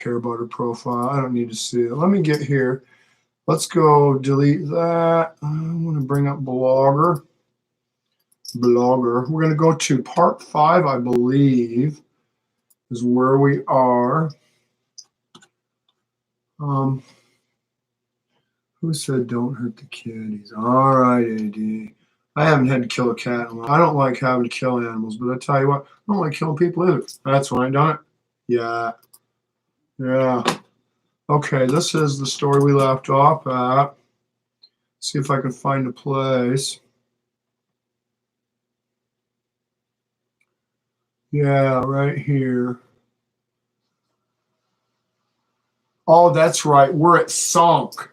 Care about her profile. I don't need to see it. Let me get here. Let's go delete that. I'm going to bring up Blogger. We're going to go to part 5, I believe, is where we are. Who said don't hurt the kitties? All right, AD. I haven't had to kill a cat in a while. I don't like having to kill animals, but I tell you what, I don't like killing people either. That's why I done it. Yeah. Yeah. Okay, this is the story we left off at. See if I can find a place. Yeah, right here. Oh, that's right. We're at Sunk.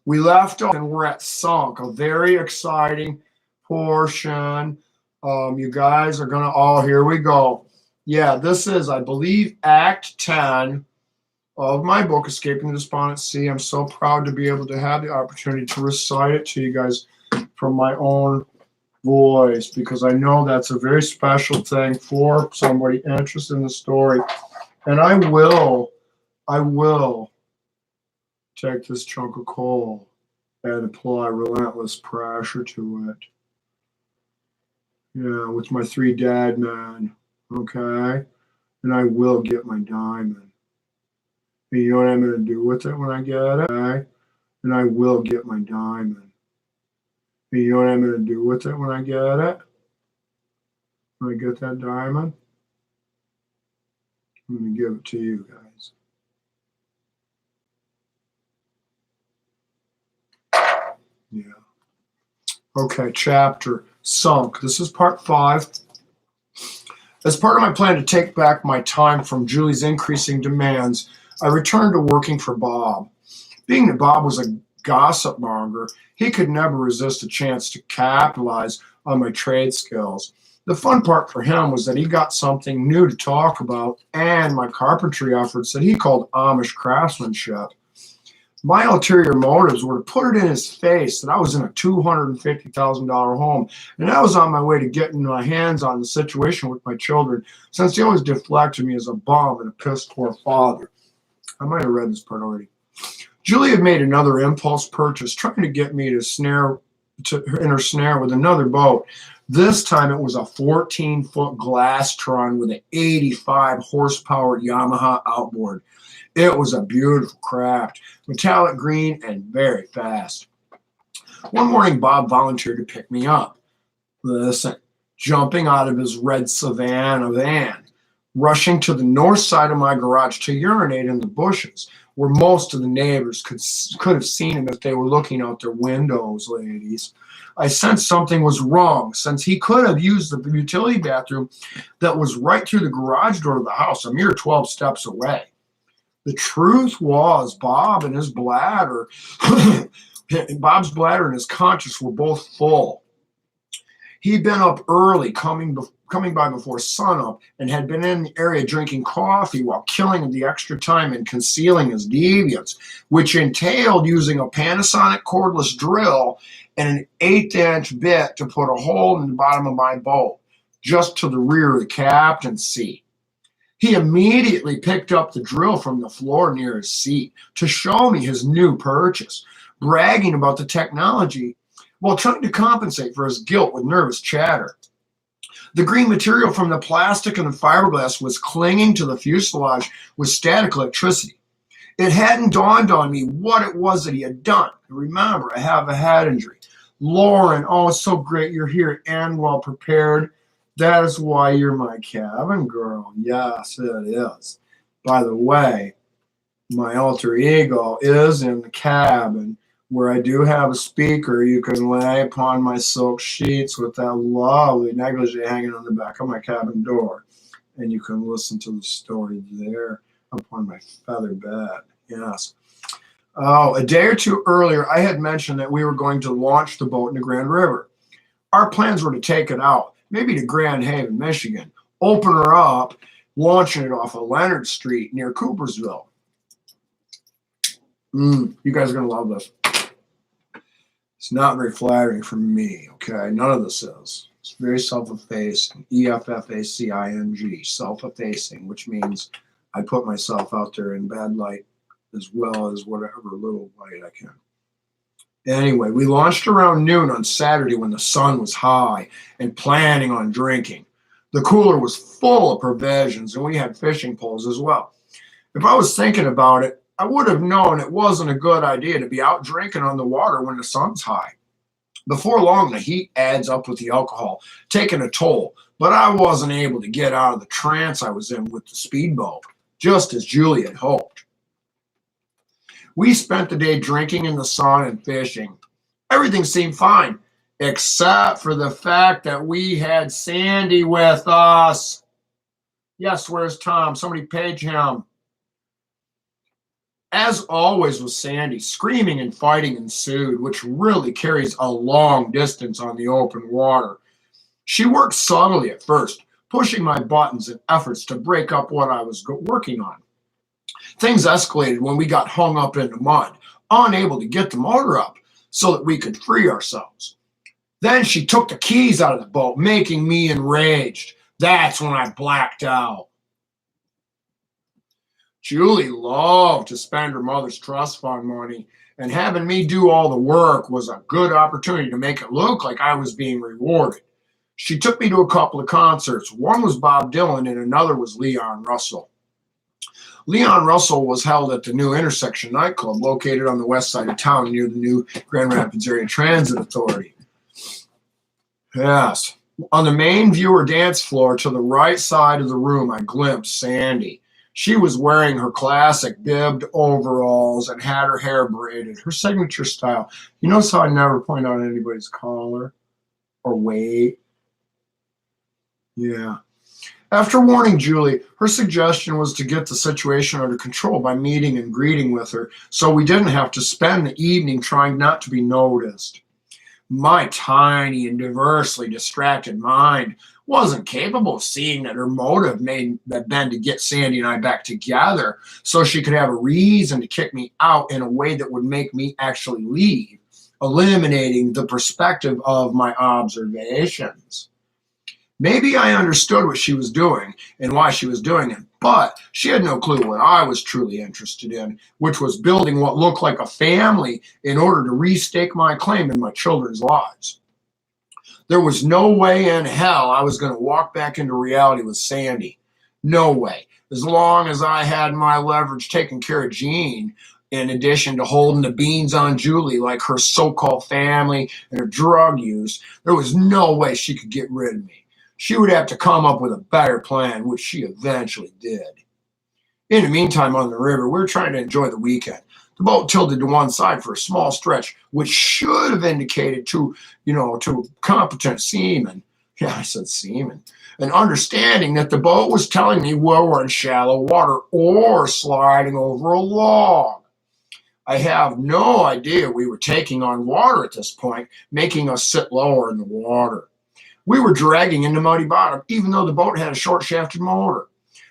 We left off and we're at Sunk, a very exciting portion. You guys are going to, oh, here we go. Yeah, this is, I believe, Act 10 of my book, Escaping the Despondent Sea. I'm so proud to be able to have the opportunity to recite it to you guys from my own voice, because I know that's a very special thing for somebody interested in the story. And I will take this chunk of coal and apply relentless pressure to it. Yeah, with my 3 dad men, okay? And I will get my diamond. And you know what I'm going to do with it when I get it? Okay? And I will get my diamond. And you know what I'm going to do with it when I get it? When I get that diamond? I'm going to give it to you guys. Yeah. Okay, chapter Sunk. This is part 5. As part of my plan to take back my time from Julie's increasing demands, I returned to working for Bob. Being that Bob was a gossip monger, he could never resist a chance to capitalize on my trade skills. The fun part for him was that he got something new to talk about and my carpentry efforts that he called Amish craftsmanship. My ulterior motives were to put it in his face that I was in a $250,000 home, and I was on my way to getting my hands on the situation with my children, since he always deflected me as a bum and a piss-poor father. I might have read this part already. Julie had made another impulse purchase, trying to get me in her snare with another boat. This time it was a 14-foot glass trun with an 85 horsepower Yamaha outboard. It was a beautiful craft, metallic green and very fast. One morning, Bob volunteered to pick me up. Listen, jumping out of his red Savannah van, rushing to the north side of my garage to urinate in the bushes, where most of the neighbors could have seen him if they were looking out their windows, ladies. I sensed something was wrong, since he could have used the utility bathroom that was right through the garage door of the house, a mere 12 steps away. The truth was, Bob's bladder and his conscience were both full. He'd been up early, coming by before sunup, and had been in the area drinking coffee while killing the extra time and concealing his deviance, which entailed using a Panasonic cordless drill and an 1/8-inch bit to put a hole in the bottom of my boat, just to the rear of the captain's seat. He immediately picked up the drill from the floor near his seat to show me his new purchase, bragging about the technology while trying to compensate for his guilt with nervous chatter. The green material from the plastic and the fiberglass was clinging to the fuselage with static electricity. It hadn't dawned on me what it was that he had done. Remember, I have a head injury. Lauren, oh, it's so great you're here and well prepared. That is why you're my cabin girl. Yes, it is. By the way, my alter ego is in the cabin, where I do have a speaker you can lay upon my silk sheets with that lovely negligee hanging on the back of my cabin door. And you can listen to the story there upon my feather bed. Yes. Oh, a day or two earlier, I had mentioned that we were going to launch the boat in the Grand River. Our plans were to take it out, maybe to Grand Haven, Michigan, open her up, launching it off of Leonard Street near Coopersville. You guys are going to love this. It's not very flattering for me, okay? None of this is. It's very self-effacing, E-F-F-A-C-I-N-G, self-effacing, which means I put myself out there in bad light as well as whatever little light I can. Anyway, we launched around noon on Saturday when the sun was high and planning on drinking. The cooler was full of provisions and we had fishing poles as well. If I was thinking about it, I would have known it wasn't a good idea to be out drinking on the water when the sun's high. Before long, the heat adds up with the alcohol, taking a toll, but I wasn't able to get out of the trance I was in with the speedboat, just as Julie had hoped. We spent the day drinking in the sun and fishing. Everything seemed fine, except for the fact that we had Sandy with us. Yes, where's Tom? Somebody page him. As always with Sandy, screaming and fighting ensued, which really carries a long distance on the open water. She worked subtly at first, pushing my buttons in efforts to break up what I was working on. Things escalated when we got hung up in the mud, unable to get the motor up so that we could free ourselves. Then she took the keys out of the boat, making me enraged. That's when I blacked out. Julie loved to spend her mother's trust fund money, and having me do all the work was a good opportunity to make it look like I was being rewarded. She took me to a couple of concerts. One was Bob Dylan and another was Leon Russell. Leon Russell was held at the new Intersection nightclub located on the west side of town near the new Grand Rapids Area Transit Authority. Yes. On the main viewer dance floor to the right side of the room, I glimpsed Sandy. She was wearing her classic bibbed overalls and had her hair braided, her signature style. You notice how I never point out anybody's collar or weight? Yeah. After warning Julie, her suggestion was to get the situation under control by meeting and greeting with her so we didn't have to spend the evening trying not to be noticed. My tiny and diversely distracted mind wasn't capable of seeing that her motive may have been to get Sandy and I back together so she could have a reason to kick me out in a way that would make me actually leave, eliminating the perspective of my observations. Maybe I understood what she was doing and why she was doing it, but she had no clue what I was truly interested in, which was building what looked like a family in order to restake my claim in my children's lives. There was no way in hell I was going to walk back into reality with Sandy. No way. As long as I had my leverage taking care of Jean, in addition to holding the beans on Julie like her so-called family and her drug use, there was no way she could get rid of me. She would have to come up with a better plan, which she eventually did. In the meantime, on the river, we were trying to enjoy the weekend. The boat tilted to one side for a small stretch, which should have indicated to competent seaman, yeah, I said seaman, an understanding that the boat was telling me we're in shallow water or sliding over a log. I have no idea we were taking on water at this point, making us sit lower in the water. We were dragging into muddy bottom, even though the boat had a short-shafted motor.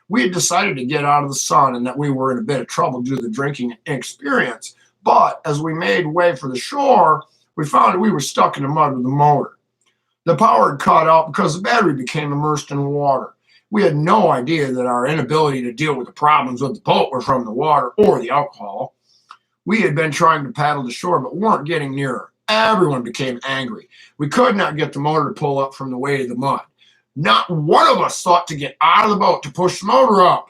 We had decided to get out of the sun and that we were in a bit of trouble due to the drinking experience. But as we made way for the shore, we found that we were stuck in the mud with the motor. The power had cut out because the battery became immersed in water. We had no idea that our inability to deal with the problems with the boat were from the water or the alcohol. We had been trying to paddle to shore but weren't getting nearer. Everyone became angry. We could not get the motor to pull up from the weight of the mud. Not one of us thought to get out of the boat to push the motor up.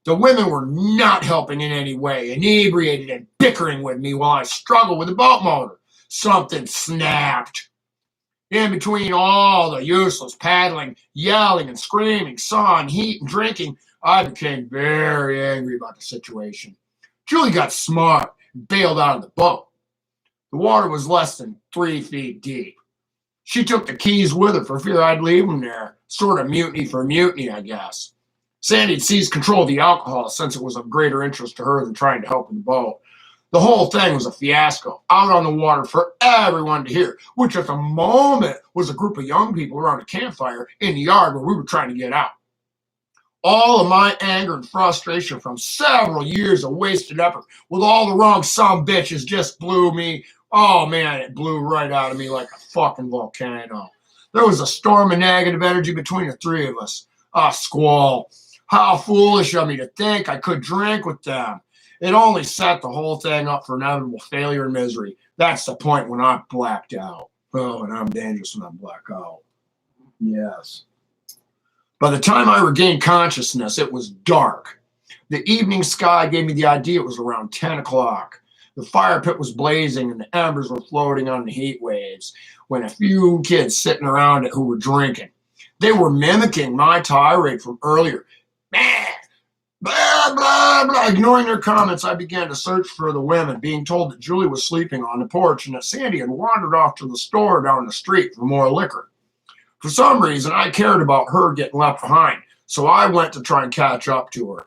The women were not helping in any way, inebriated and bickering with me while I struggled with the boat motor. Something snapped. In between all the useless paddling, yelling and screaming, sun, heat, and drinking, I became very angry about the situation. Julie got smart and bailed out of the boat. The water was less than 3 feet deep. She took the keys with her for fear I'd leave them there. Sort of mutiny for mutiny, I guess. Sandy had seized control of the alcohol since it was of greater interest to her than trying to help in the boat. The whole thing was a fiasco, out on the water for everyone to hear, which at the moment was a group of young people around a campfire in the yard where we were trying to get out. All of my anger and frustration from several years of wasted effort with all the wrong sumbitches just blew me. Oh man, it blew right out of me like a fucking volcano. There was a storm of negative energy between the three of us. A squall. How foolish of me to think I could drink with them. It only set the whole thing up for inevitable failure and misery. That's the point when I'm blacked out. Oh, and I'm dangerous when I'm blacked out. Yes. By the time I regained consciousness, it was dark. The evening sky gave me the idea it was around 10 o'clock. The fire pit was blazing and the embers were floating on the heat waves when a few kids sitting around it who were drinking. They were mimicking my tirade from earlier. Man, blah, blah, blah. Ignoring their comments, I began to search for the women, being told that Julie was sleeping on the porch and that Sandy had wandered off to the store down the street for more liquor. For some reason, I cared about her getting left behind, so I went to try and catch up to her.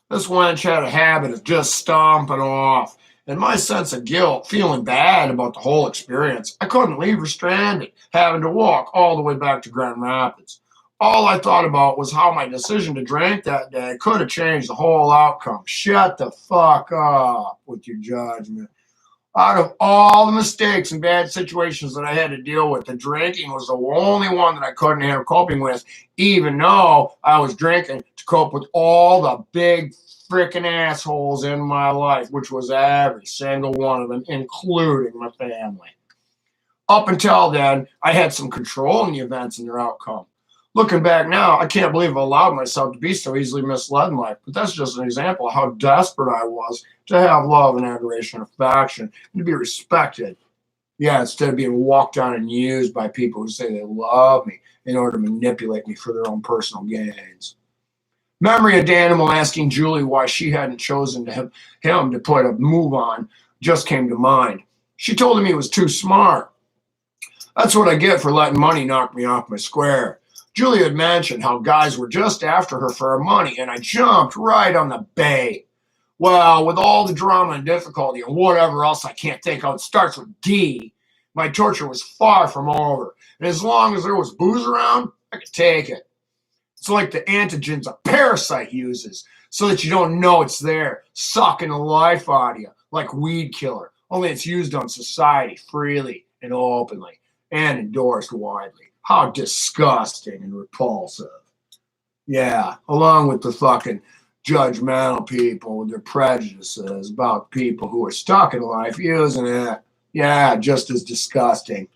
This wench had a habit of just stomping off, and my sense of guilt, feeling bad about the whole experience, I couldn't leave her stranded, having to walk all the way back to Grand Rapids. All I thought about was how my decision to drink that day could have changed the whole outcome. Shut the fuck up with your judgment. Out of all the mistakes and bad situations that I had to deal with, the drinking was the only one that I couldn't have coping with, even though I was drinking to cope with all the big freaking assholes in my life, which was every single one of them, including my family. Up until then, I had some control in the events and their outcome. Looking back now, I can't believe I allowed myself to be so easily misled in life, but that's just an example of how desperate I was to have love and adoration and affection and to be respected. Yeah, instead of being walked on and used by people who say they love me in order to manipulate me for their own personal gains. Memory of Danimal asking Julie why she hadn't chosen him to put a move on just came to mind. She told him he was too smart. That's what I get for letting money knock me off my square. Julie had mentioned how guys were just after her for her money, and I jumped right on the bait. Well, with all the drama and difficulty and whatever else I can't think of, it starts with D, my torture was far from over. And as long as there was booze around, I could take it. It's like the antigens a parasite uses so that you don't know it's there, sucking the life out of you, like weed killer. Only it's used on society freely and openly and endorsed widely. How disgusting and repulsive. Yeah, along with the fucking judgmental people with their prejudices about people who are stuck in life using it. Yeah, just as disgusting.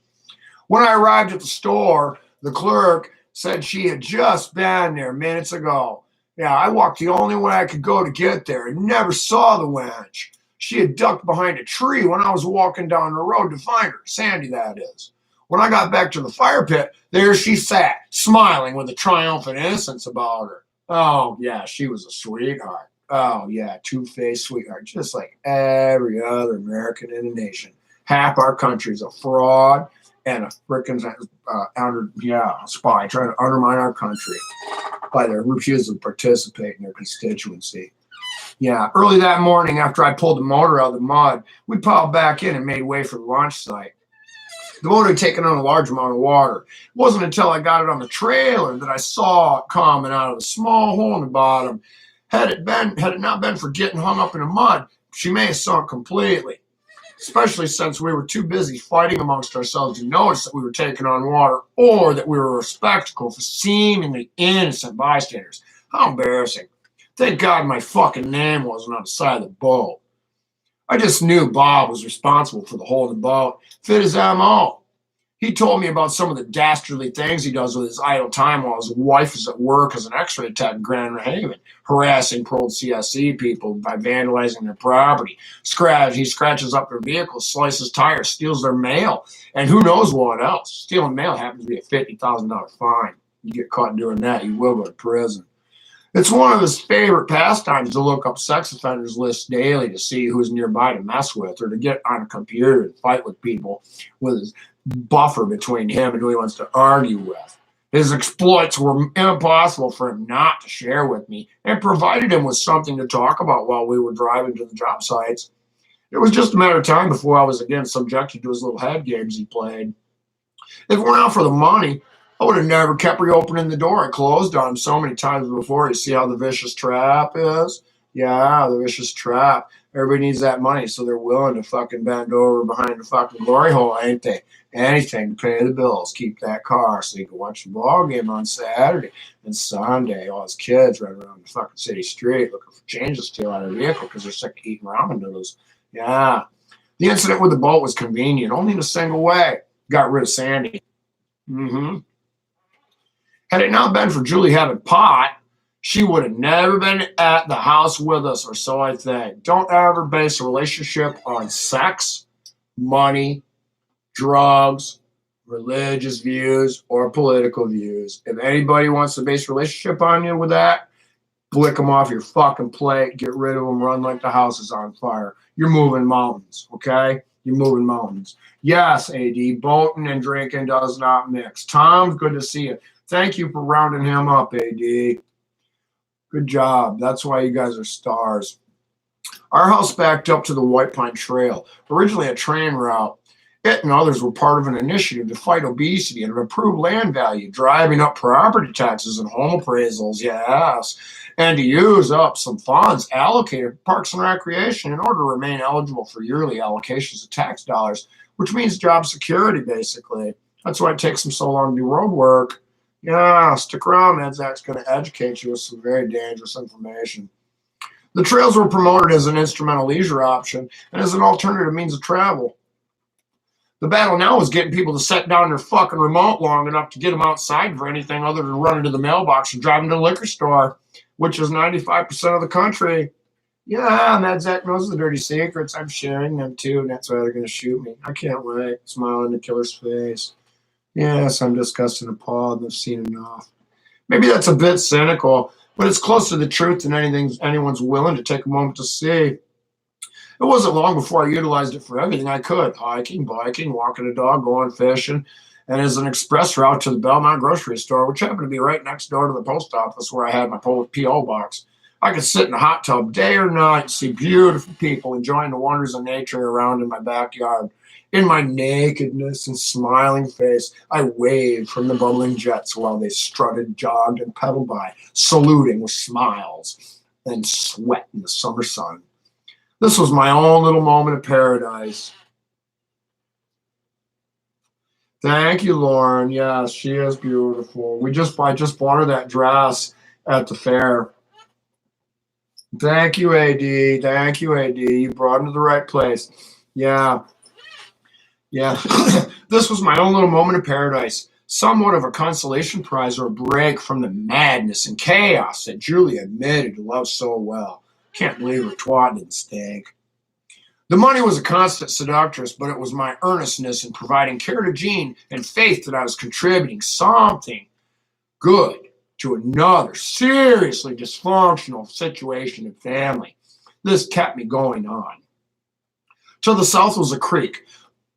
When I arrived at the store, the clerk said she had just been there minutes ago. Yeah, I walked the only way I could go to get there and never saw the wench. She had ducked behind a tree when I was walking down the road to find her, Sandy, that is. When I got back to the fire pit, there she sat, smiling with a triumphant innocence about her. Oh, yeah, she was a sweetheart. Oh, yeah, two-faced sweetheart, just like every other American in the nation. Half our country's a fraud and a frickin' spy trying to undermine our country by their refusal to participate in their constituency. Yeah, early that morning after I pulled the motor out of the mud, we piled back in and made way for the launch site. The motor had taken on a large amount of water. It wasn't until I got it on the trailer that I saw it coming out of a small hole in the bottom. Had it not been for getting hung up in the mud, she may have sunk completely. Especially since we were too busy fighting amongst ourselves to notice that we were taking on water or that we were a spectacle for seemingly innocent bystanders. How embarrassing. Thank God my fucking name wasn't on the side of the boat. I just knew Bob was responsible for the hole in the boat. Fit his MO. He told me about some of the dastardly things he does with his idle time while his wife is at work as an x-ray tech in Grand Haven, harassing pro-CSE people by vandalizing their property. He scratches up their vehicles, slices tires, steals their mail, and who knows what else. Stealing mail happens to be a $50,000 fine. You get caught doing that, you will go to prison. It's one of his favorite pastimes to look up sex offenders lists daily to see who's nearby to mess with or to get on a computer and fight with people with his buffer between him and who he wants to argue with. His exploits were impossible for him not to share with me and provided him with something to talk about while we were driving to the job sites. It was just a matter of time before I was again subjected to his little head games he played. If it weren't out for the money, I would have never kept reopening the door. I closed on him so many times before. You see how the vicious trap is? Yeah, the vicious trap. Everybody needs that money, so they're willing to fucking bend over behind the fucking glory hole, ain't they? Anything to pay the bills, keep that car so you can watch the ball game on Saturday and Sunday. All his kids running around the fucking city street looking for change to steal out of their vehicle because they're sick of eating ramen noodles. Yeah. The incident with the boat was convenient, only in a single way. Got rid of Sandy. Mm-hmm. Had it not been for Julie having pot, she would have never been at the house with us, or so I think. Don't ever base a relationship on sex, money, drugs, religious views, or political views. If anybody wants to base a relationship on you with that, flick them off your fucking plate, get rid of them, run like the house is on fire. You're moving mountains, okay? You're moving mountains. Yes, AD, boating and drinking does not mix. Tom, good to see you. Thank you for rounding him up, AD. Good job. That's why you guys are stars. Our house backed up to the White Pine Trail, originally a train route. It and others were part of an initiative to fight obesity and improve land value, driving up property taxes and home appraisals, yes, and to use up some funds allocated for Parks and Recreation in order to remain eligible for yearly allocations of tax dollars, which means job security, basically. That's why it takes them so long to do road work. Yeah, stick around, man. Zach's going to educate you with some very dangerous information. The trails were promoted as an instrumental leisure option and as an alternative means of travel. The battle now is getting people to set down their fucking remote long enough to get them outside for anything other than running to the mailbox and driving to the liquor store, which is 95% of the country. Yeah, Mad Zach knows the dirty secrets. I'm sharing them too, and that's why they're going to shoot me. I can't wait. Smile in the killer's face. Yes, I'm disgusted and appalled and I've seen enough. Maybe that's a bit cynical, but it's close to the truth than anything anyone's willing to take a moment to see. It wasn't long before I utilized it for everything I could: hiking, biking, walking a dog, going fishing, and as an express route to the Belmont grocery store, which happened to be right next door to the post office where I had my P.O. box. I could sit in a hot tub day or night and see beautiful people enjoying the wonders of nature around in my backyard. In my nakedness and smiling face, I waved from the bubbling jets while they strutted, jogged, and pedaled by, saluting with smiles and sweat in the summer sun. This was my own little moment of paradise. Thank you, Lauren. Yes, she is beautiful. I just bought her that dress at the fair. Thank you, AD. Thank you, AD. You brought him to the right place. Yeah, yeah. This was my own little moment of paradise. Somewhat of a consolation prize or a break from the madness and chaos that Julie admitted to love so well. Can't believe her twat didn't stink. The money was a constant seductress, but it was my earnestness in providing care to Jean and faith that I was contributing something good to another seriously dysfunctional situation and family. This kept me going on. To the south was a creek.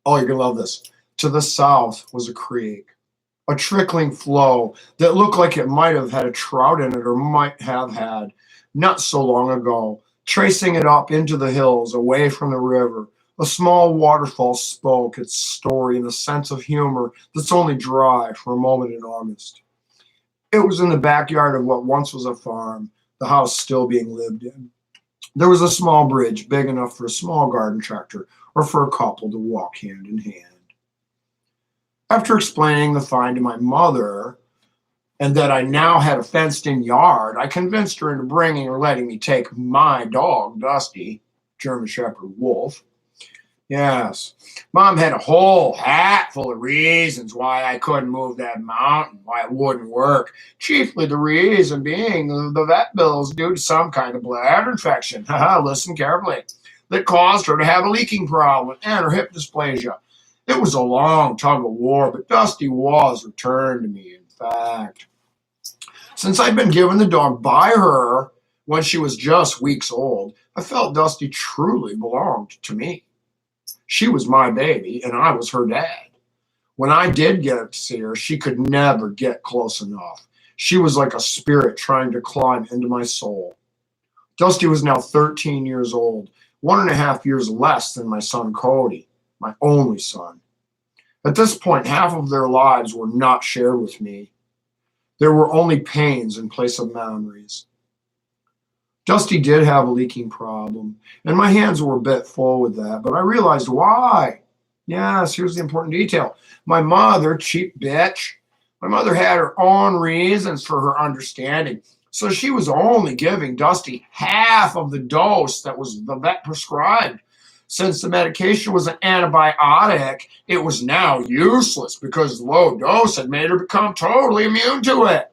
Oh, you're going to love this. To the south was a creek, a trickling flow that looked like it might have had a trout in it or might have had not so long ago. Tracing it up into the hills, away from the river, a small waterfall spoke its story in a sense of humor that's only dry for a moment in August. It was in the backyard of what once was a farm, the house still being lived in. There was a small bridge big enough for a small garden tractor or for a couple to walk hand in hand. After explaining the find to my mother, and that I now had a fenced-in yard, I convinced her into bringing or letting me take my dog, Dusty, German Shepherd Wolf. Yes, Mom had a whole hat full of reasons why I couldn't move that mountain, why it wouldn't work. Chiefly the reason being the vet bills due to some kind of bladder infection. Listen carefully. That caused her to have a leaking problem and her hip dysplasia. It was a long tug of war, but Dusty was returned to me. In fact, since I'd been given the dog by her when she was just weeks old, I felt Dusty truly belonged to me. She was my baby, and I was her dad. When I did get to see her, she could never get close enough. She was like a spirit trying to climb into my soul. Dusty was now 13 years old, 1.5 years less than my son Cody, my only son. At this point, half of their lives were not shared with me. There were only pains in place of memories. Dusty did have a leaking problem, and my hands were a bit full with that, but I realized why. Yes, here's the important detail. My mother, cheap bitch, my mother had her own reasons for her understanding. So she was only giving Dusty half of the dose that was the vet prescribed. Since the medication was an antibiotic, it was now useless because the low dose had made her become totally immune to it.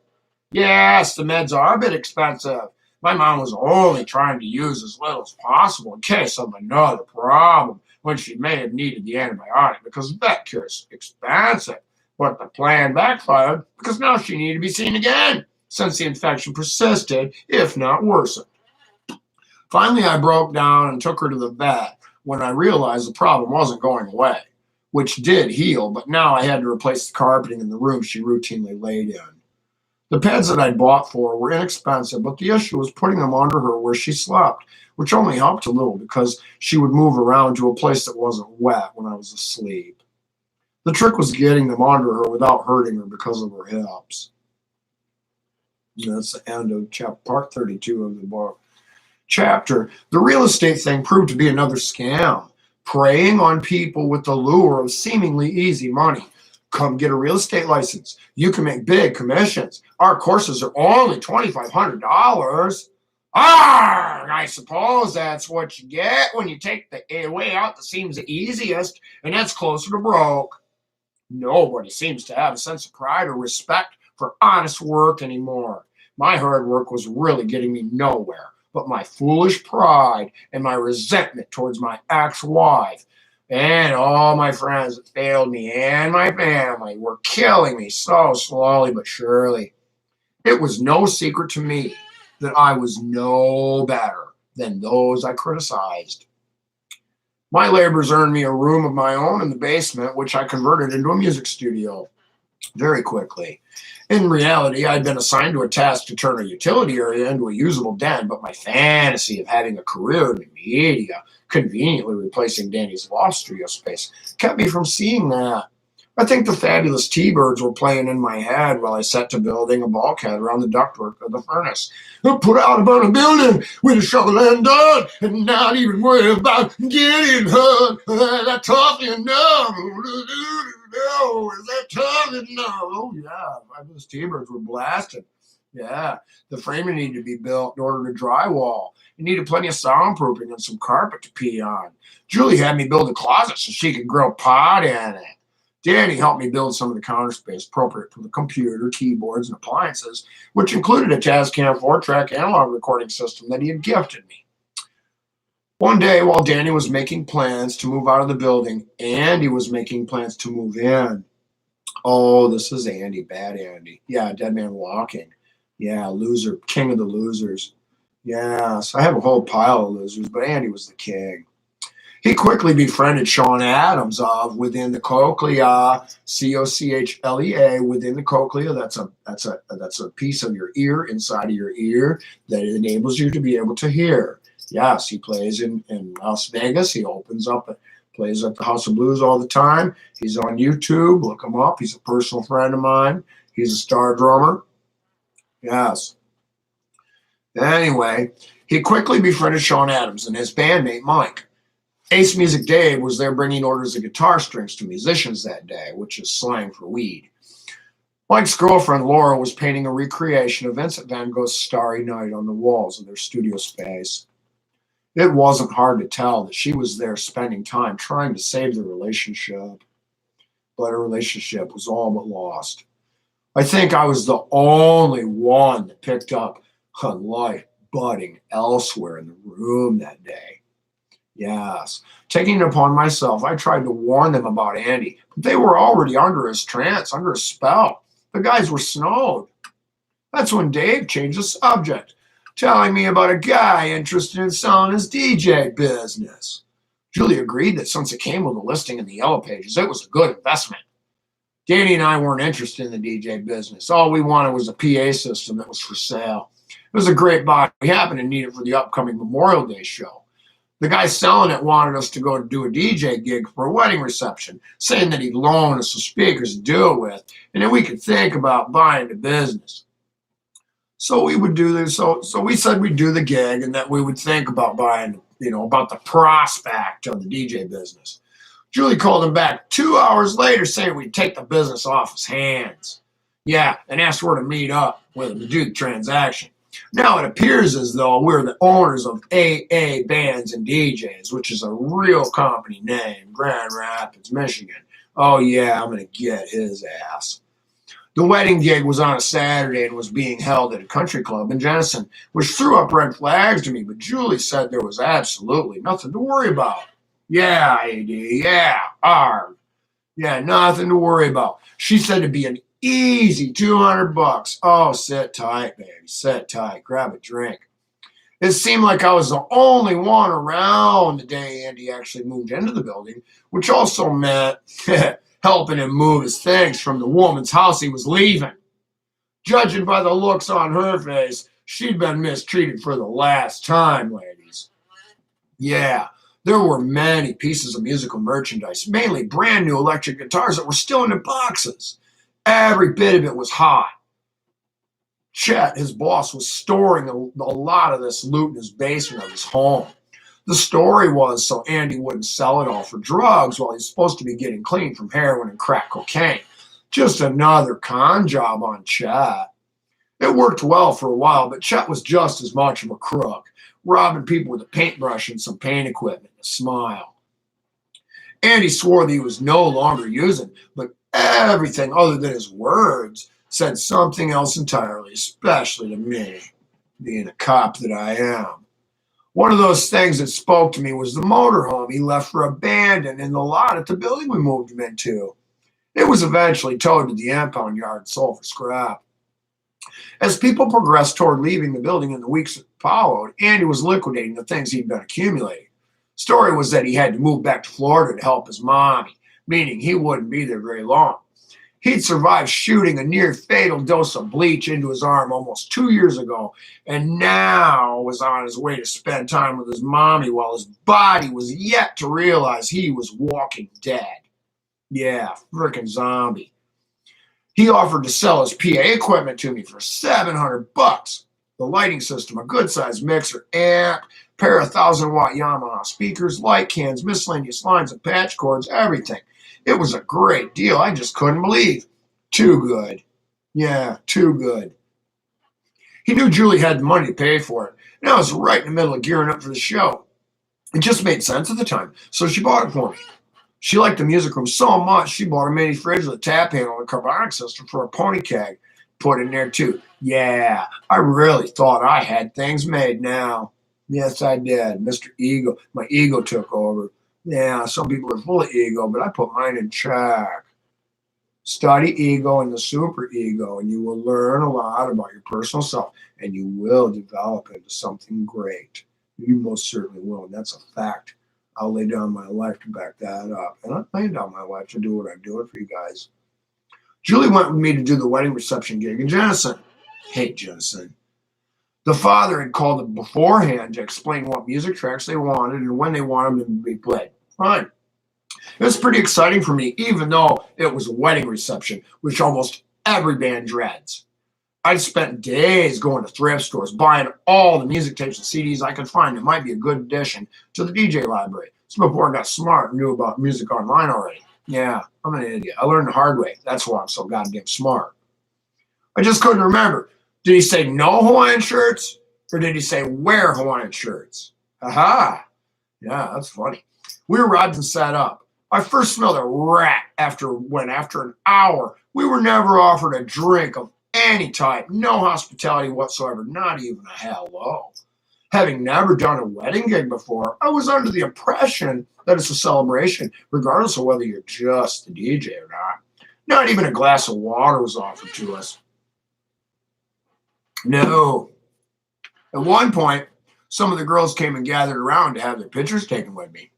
Yes, the meds are a bit expensive. My mom was only trying to use as little as possible in case of another problem when she may have needed the antibiotic because vet care is expensive. But the plan backfired because now she needed to be seen again since the infection persisted, if not worsened. Finally, I broke down and took her to the vet when I realized the problem wasn't going away, which did heal, but now I had to replace the carpeting in the room she routinely laid in. The pads that I'd bought for her were inexpensive, but the issue was putting them under her where she slept, which only helped a little because she would move around to a place that wasn't wet when I was asleep. The trick was getting them under her without hurting her because of her hips. And that's the end of part 32 of the book. Chapter, the real estate thing proved to be another scam, preying on people with the lure of seemingly easy money. Come get a real estate license. You can make big commissions. Our courses are only $2,500. I suppose that's what you get when you take the way out that seems the easiest, and that's closer to broke. Nobody seems to have a sense of pride or respect for honest work anymore. My hard work was really getting me nowhere, but my foolish pride and my resentment towards my ex-wife and all my friends that failed me and my family were killing me so slowly but surely. It was no secret to me that I was no better than those I criticized. My labors earned me a room of my own in the basement, which I converted into a music studio very quickly. In reality, I'd been assigned to a task to turn a utility area into a usable den, but my fantasy of having a career in the media, conveniently replacing Danny's loft studio space, kept me from seeing that. I think the fabulous T-birds were playing in my head while I set to building a bulkhead around the ductwork of the furnace. Put out about a building with a shovel and done, and not even worry about getting hurt. That tough enough. No, is that tough enough? Oh, yeah, fabulous T-birds were blasted. Yeah, the framing needed to be built in order to drywall. It needed plenty of soundproofing and some carpet to pee on. Julie had me build a closet so she could grow pot in it. Danny helped me build some of the counter space appropriate for the computer, keyboards, and appliances, which included a Tascam 4-track analog recording system that he had gifted me. One day, while Danny was making plans to move out of the building, Andy was making plans to move in. Oh, this is Andy, bad Andy. Yeah, Dead Man Walking. Yeah, loser, king of the losers. Yes, I have a whole pile of losers, but Andy was the king. He quickly befriended Sean Adams of Within the Cochlea, Cochlea. Within the cochlea, that's a piece of your ear inside of your ear that enables you to be able to hear. Yes, he plays in Las Vegas. He plays at the House of Blues all the time. He's on YouTube. Look him up. He's a personal friend of mine. He's a star drummer. Yes. Anyway, he quickly befriended Sean Adams and his bandmate Mike. Ace Music Dave was there bringing orders of guitar strings to musicians that day, which is slang for weed. Mike's girlfriend Laura was painting a recreation of Vincent van Gogh's Starry Night on the walls of their studio space. It wasn't hard to tell that she was there spending time trying to save the relationship, but her relationship was all but lost. I think I was the only one that picked up on life budding elsewhere in the room that day. Yes, taking it upon myself, I tried to warn them about Andy, but they were already under his trance, under his spell. The guys were snowed. That's when Dave changed the subject, telling me about a guy interested in selling his DJ business. Julie agreed that since it came with a listing in the Yellow Pages, it was a good investment. Danny and I weren't interested in the DJ business. All we wanted was a PA system that was for sale. It was a great buy. We happened to need it for the upcoming Memorial Day show. The guy selling it wanted us to go do a DJ gig for a wedding reception, saying that he'd loan us some speakers to do it with, and then we could think about buying the business. So we would do this. So we said we'd do the gig and that we would think about buying, about the prospect of the DJ business. Julie called him back 2 hours later saying we'd take the business off his hands. Yeah, and asked where to meet up with him to do the transaction. Now it appears as though we're the owners of AA Bands and DJs, which is a real company name, Grand Rapids, Michigan. Oh yeah, I'm going to get his ass. The wedding gig was on a Saturday and was being held at a country club in Jenison, which threw up red flags to me, but Julie said there was absolutely nothing to worry about. Yeah, AD, yeah, ARG. Yeah, nothing to worry about. She said it'd be an easy $200. Oh, sit tight, baby, sit tight, grab a drink. It seemed like I was the only one around the day Andy actually moved into the building, which also meant helping him move his things from the woman's house he was leaving. Judging by the looks on her face, she'd been mistreated for the last time, ladies. Yeah, there were many pieces of musical merchandise, mainly brand new electric guitars that were still in the boxes. Every bit of it was hot. Chet, his boss, was storing a lot of this loot in his basement of his home. The story was so Andy wouldn't sell it all for drugs while he's supposed to be getting clean from heroin and crack cocaine. Just another con job on Chet. It worked well for a while, but Chet was just as much of a crook, robbing people with a paintbrush and some paint equipment and a smile. Andy swore that he was no longer using, but everything other than his words said something else entirely, especially to me, being a cop that I am. One of those things that spoke to me was the motorhome he left for abandoned in the lot at the building we moved him into. It was eventually towed to the impound yard and sold for scrap. As people progressed toward leaving the building in the weeks that followed, Andy was liquidating the things he'd been accumulating. Story was that he had to move back to Florida to help his mommy, meaning he wouldn't be there very long. He'd survived shooting a near-fatal dose of bleach into his arm almost 2 years ago, and now was on his way to spend time with his mommy while his body was yet to realize he was walking dead. Yeah, frickin' zombie. He offered to sell his PA equipment to me for $700. The lighting system, a good-sized mixer, amp, pair of 1,000-watt Yamaha speakers, light cans, miscellaneous lines of patch cords, everything. It was a great deal. I just couldn't believe. Too good. Yeah, too good. He knew Julie had the money to pay for it, and I was right in the middle of gearing up for the show. It just made sense at the time, so she bought it for me. She liked the music room so much, she bought a mini fridge with a tap handle and a carbonic system for a pony keg. Put in there too. Yeah, I really thought I had things made now. Yes, I did. Mr. Ego. My ego took over. Yeah, some people are full of ego, but I put mine in check. Study ego and the super ego, and you will learn a lot about your personal self, and you will develop into something great. You most certainly will, and that's a fact. I'll lay down my life to back that up. And I'm laying down my life to do what I'm doing for you guys. Julie went with me to do the wedding reception gig in Jenison. Hate Jenison. The father had called them beforehand to explain what music tracks they wanted and when they wanted them to be played. Fine. It was pretty exciting for me, even though it was a wedding reception, which almost every band dreads. I spent days going to thrift stores, buying all the music tapes and CDs I could find that might be a good addition to the DJ library. This was before I got smart and knew about music online already. Yeah, I'm an idiot. I learned the hard way. That's why I'm so goddamn smart. I just couldn't remember. Did he say no Hawaiian shirts? Or did he say wear Hawaiian shirts? Aha! Yeah, that's funny. We arrived and sat up. I first smelled a rat after an hour, we were never offered a drink of any type, no hospitality whatsoever, not even a hello. Having never done a wedding gig before, I was under the impression that it's a celebration, regardless of whether you're just the DJ or not. Not even a glass of water was offered to us. No. At one point, some of the girls came and gathered around to have their pictures taken with me.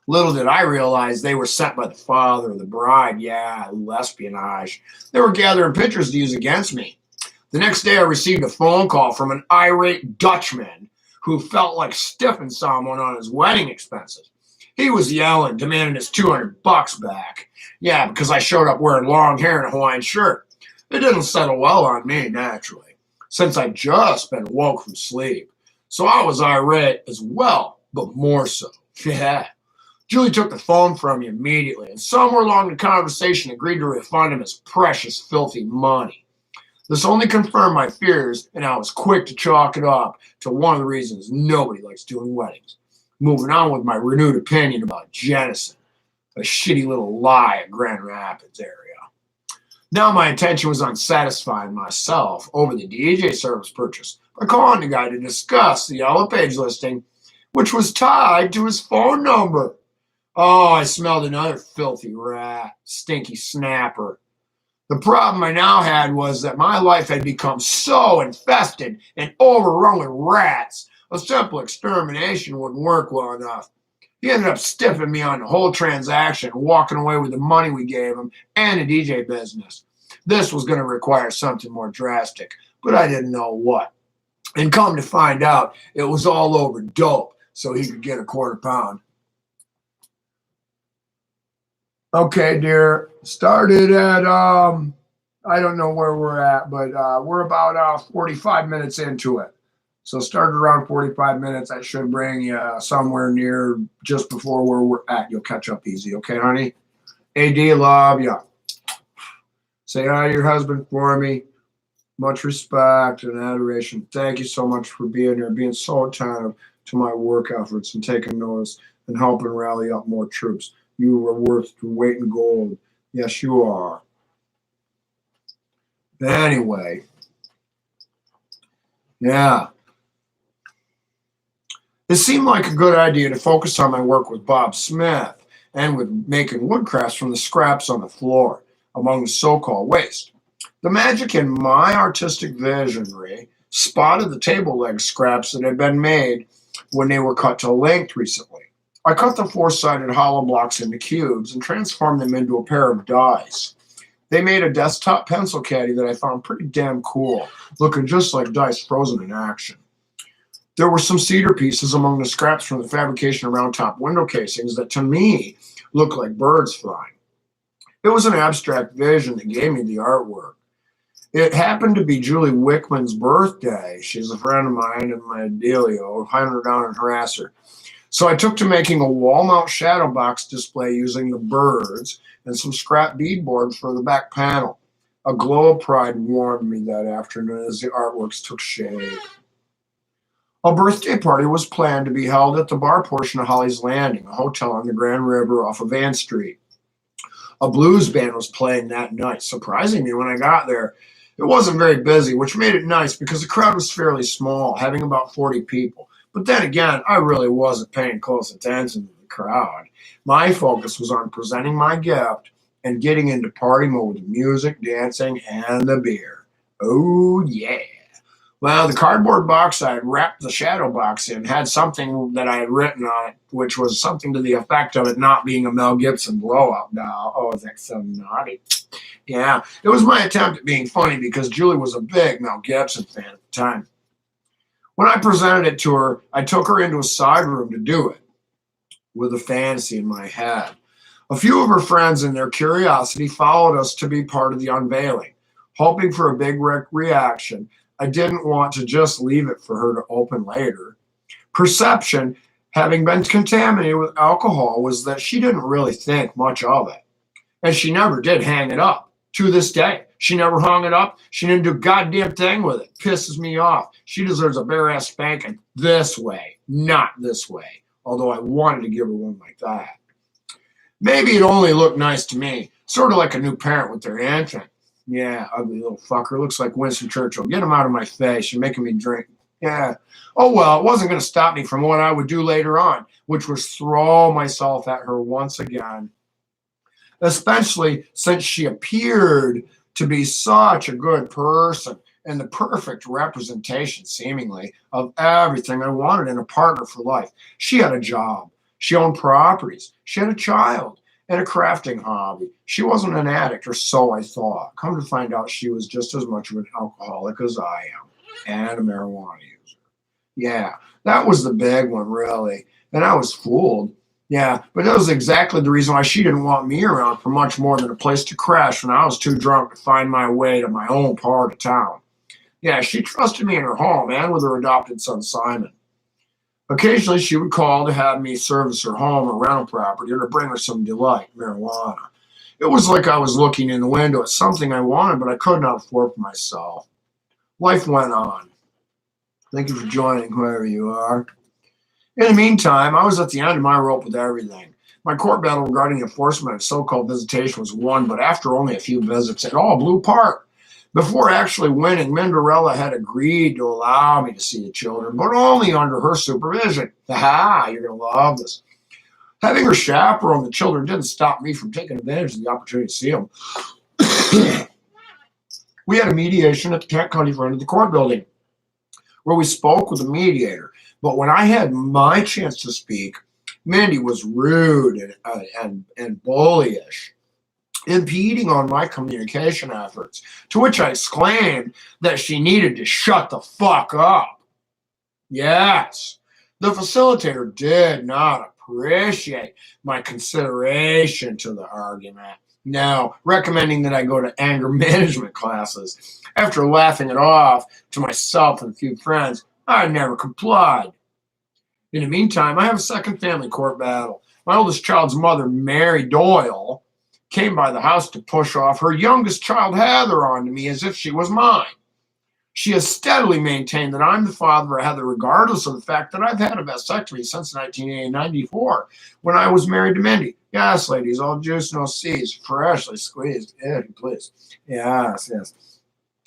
Little did I realize they were sent by the father of the bride. Yeah, espionage. They were gathering pictures to use against me. The next day, I received a phone call from an irate Dutchman who felt like stiffing someone on his wedding expenses. He was yelling, demanding his $200 back. Yeah, because I showed up wearing long hair and a Hawaiian shirt. It didn't settle well on me, naturally. since I'd just been woke from sleep. So I was irate as well, but more so. Yeah. Julie took the phone from me immediately, and somewhere along the conversation agreed to refund him his precious, filthy money. This only confirmed my fears, and I was quick to chalk it up to one of the reasons nobody likes doing weddings. Moving on with my renewed opinion about Jennison, a shitty little lie at Grand Rapids area. Now my attention was on satisfying myself over the DJ service purchase by calling the guy to discuss the Yellow Page listing, which was tied to his phone number. Oh, I smelled another filthy rat, stinky snapper. The problem I now had was that my life had become so infested and overrun with rats, a simple extermination wouldn't work well enough. He ended up stiffing me on the whole transaction, walking away with the money we gave him and the DJ business. This was going to require something more drastic, but I didn't know what. And come to find out, it was all over dope, so he could get a quarter pound. Okay, dear. Started at, I don't know where we're at, but we're about 45 minutes into it. So started around 45 minutes. I should bring you somewhere near just before where we're at. You'll catch up easy. Okay, honey? AD, love ya. Say hi to your husband for me. Much respect and adoration. Thank you so much for being here, being so attentive to my work efforts and taking notice and helping rally up more troops. You are worth your weight in gold. Yes, you are. Anyway, yeah. It seemed like a good idea to focus on my work with Bob Smith and with making woodcrafts from the scraps on the floor among the so-called waste. The magic in my artistic visionary spotted the table leg scraps that had been made when they were cut to length recently. I cut the four-sided hollow blocks into cubes and transformed them into a pair of dice. They made a desktop pencil caddy that I found pretty damn cool, looking just like dice frozen in action. There were some cedar pieces among the scraps from the fabrication of round-top window casings that, to me, looked like birds flying. It was an abstract vision that gave me the artwork. It happened to be Julie Wickman's birthday. She's a friend of mine and my dealio, hunted her down and harass her. So I took to making a wall-mount shadow box display using the birds and some scrap beadboard for the back panel. A glow of pride warmed me that afternoon as the artworks took shape. A birthday party was planned to be held at the bar portion of Holly's Landing, a hotel on the Grand River off of Ann Street. A blues band was playing that night. Surprising me when I got there, it wasn't very busy, which made it nice because the crowd was fairly small, having about 40 people. But then again, I really wasn't paying close attention to the crowd. My focus was on presenting my gift and getting into party mode with the music, dancing, and the beer. Oh, yeah. Well, the cardboard box I had wrapped the shadow box in had something that I had written on it, which was something to the effect of it not being a Mel Gibson blow-up doll. Oh, that's so naughty. Yeah, it was my attempt at being funny because Julie was a big Mel Gibson fan at the time. When I presented it to her, I took her into a side room to do it, with a fantasy in my head. A few of her friends, in their curiosity, followed us to be part of the unveiling. Hoping for a big reaction, I didn't want to just leave it for her to open later. Perception, having been contaminated with alcohol, was that she didn't really think much of it. And she never did hang it up. To this day, she never hung it up. She didn't do a goddamn thing with it. Pisses me off. She deserves a bare-ass spanking this way, not this way. Although I wanted to give her one like that. Maybe it only looked nice to me. Sort of like a new parent with their infant. Yeah, ugly little fucker. Looks like Winston Churchill. Get him out of my face. You're making me drink. Yeah. Oh, well, it wasn't going to stop me from what I would do later on, which was throw myself at her once again. Especially since she appeared to be such a good person and the perfect representation, seemingly, of everything I wanted in a partner for life. She had a job. She owned properties. She had a child and a crafting hobby. She wasn't an addict, or so I thought. Come to find out, she was just as much of an alcoholic as I am, and a marijuana user. Yeah, that was the big one, really. And I was fooled. Yeah, but that was exactly the reason why she didn't want me around for much more than a place to crash when I was too drunk to find my way to my own part of town. Yeah, she trusted me in her home and with her adopted son, Simon. Occasionally, she would call to have me service her home or rental property or to bring her some delight, marijuana. It was like I was looking in the window at something I wanted, but I could not afford for myself. Life went on. Thank you for joining, whoever you are. In the meantime, I was at the end of my rope with everything. My court battle regarding enforcement of so-called visitation was won, but after only a few visits, it all blew apart. Before actually winning, Minderella had agreed to allow me to see the children, but only under her supervision. Aha, you're going to love this. Having her chaperone the children didn't stop me from taking advantage of the opportunity to see them. We had a mediation at the Kent County front of the court building where we spoke with the mediator. But when I had my chance to speak, Mindy was rude and bullyish, impeding on my communication efforts, to which I exclaimed that she needed to shut the fuck up. Yes, the facilitator did not appreciate my consideration to the argument. No, recommending that I go to anger management classes. After laughing it off to myself and a few friends, I never complied. In the meantime, I have a second family court battle. My oldest child's mother, Mary Doyle, came by the house to push off her youngest child, Heather, onto me as if she was mine. She has steadily maintained that I'm the father of Heather, regardless of the fact that I've had a vasectomy since 1994, when I was married to Mindy. Yes, ladies, all juice, no seeds, freshly squeezed. Yeah, please. Yes, yes.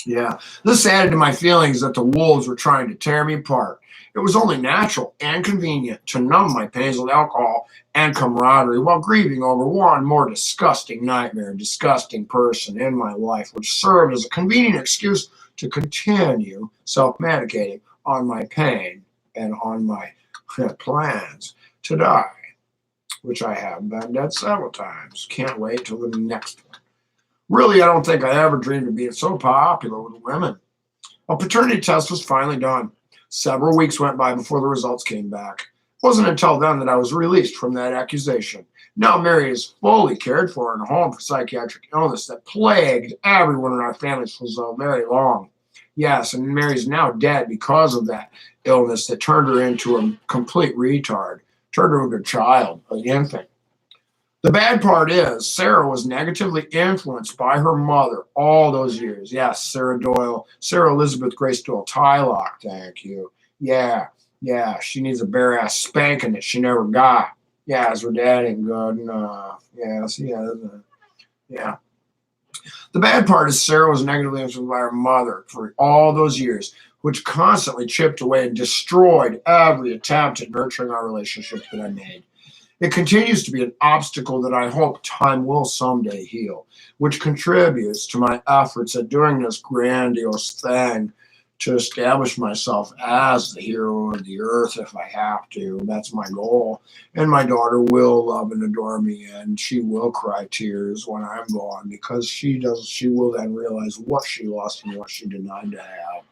Yeah. This added to my feelings that the wolves were trying to tear me apart. It was only natural and convenient to numb my pains with alcohol and camaraderie while grieving over one more disgusting nightmare, disgusting person in my life, which served as a convenient excuse to continue self-medicating on my pain and on my plans to die, which I have been dead several times. Can't wait till the next one. Really, I don't think I ever dreamed of being so popular with women. A paternity test was finally done. Several weeks went by before the results came back. It wasn't until then that I was released from that accusation. Now Mary is fully cared for in a home for psychiatric illness that plagued everyone in our family for so very long. Yes, and Mary's now dead because of that illness that turned her into a complete retard, turned her into a child, an infant. The bad part is Sarah was negatively influenced by her mother all those years. Yes, Sarah Doyle, Sarah Elizabeth Grace Doyle Tylock, thank you. Yeah, she needs a bare ass spanking that she never got. Yeah, as her dad ain't good enough. Yes, yeah. The bad part is Sarah was negatively influenced by her mother for all those years, which constantly chipped away and destroyed every attempt at nurturing our relationship that I made. It continues to be an obstacle that I hope time will someday heal, which contributes to my efforts at doing this grandiose thing to establish myself as the hero of the earth if I have to. That's my goal. And my daughter will love and adore me, and she will cry tears when I'm gone because she will then realize what she lost and what she denied to have.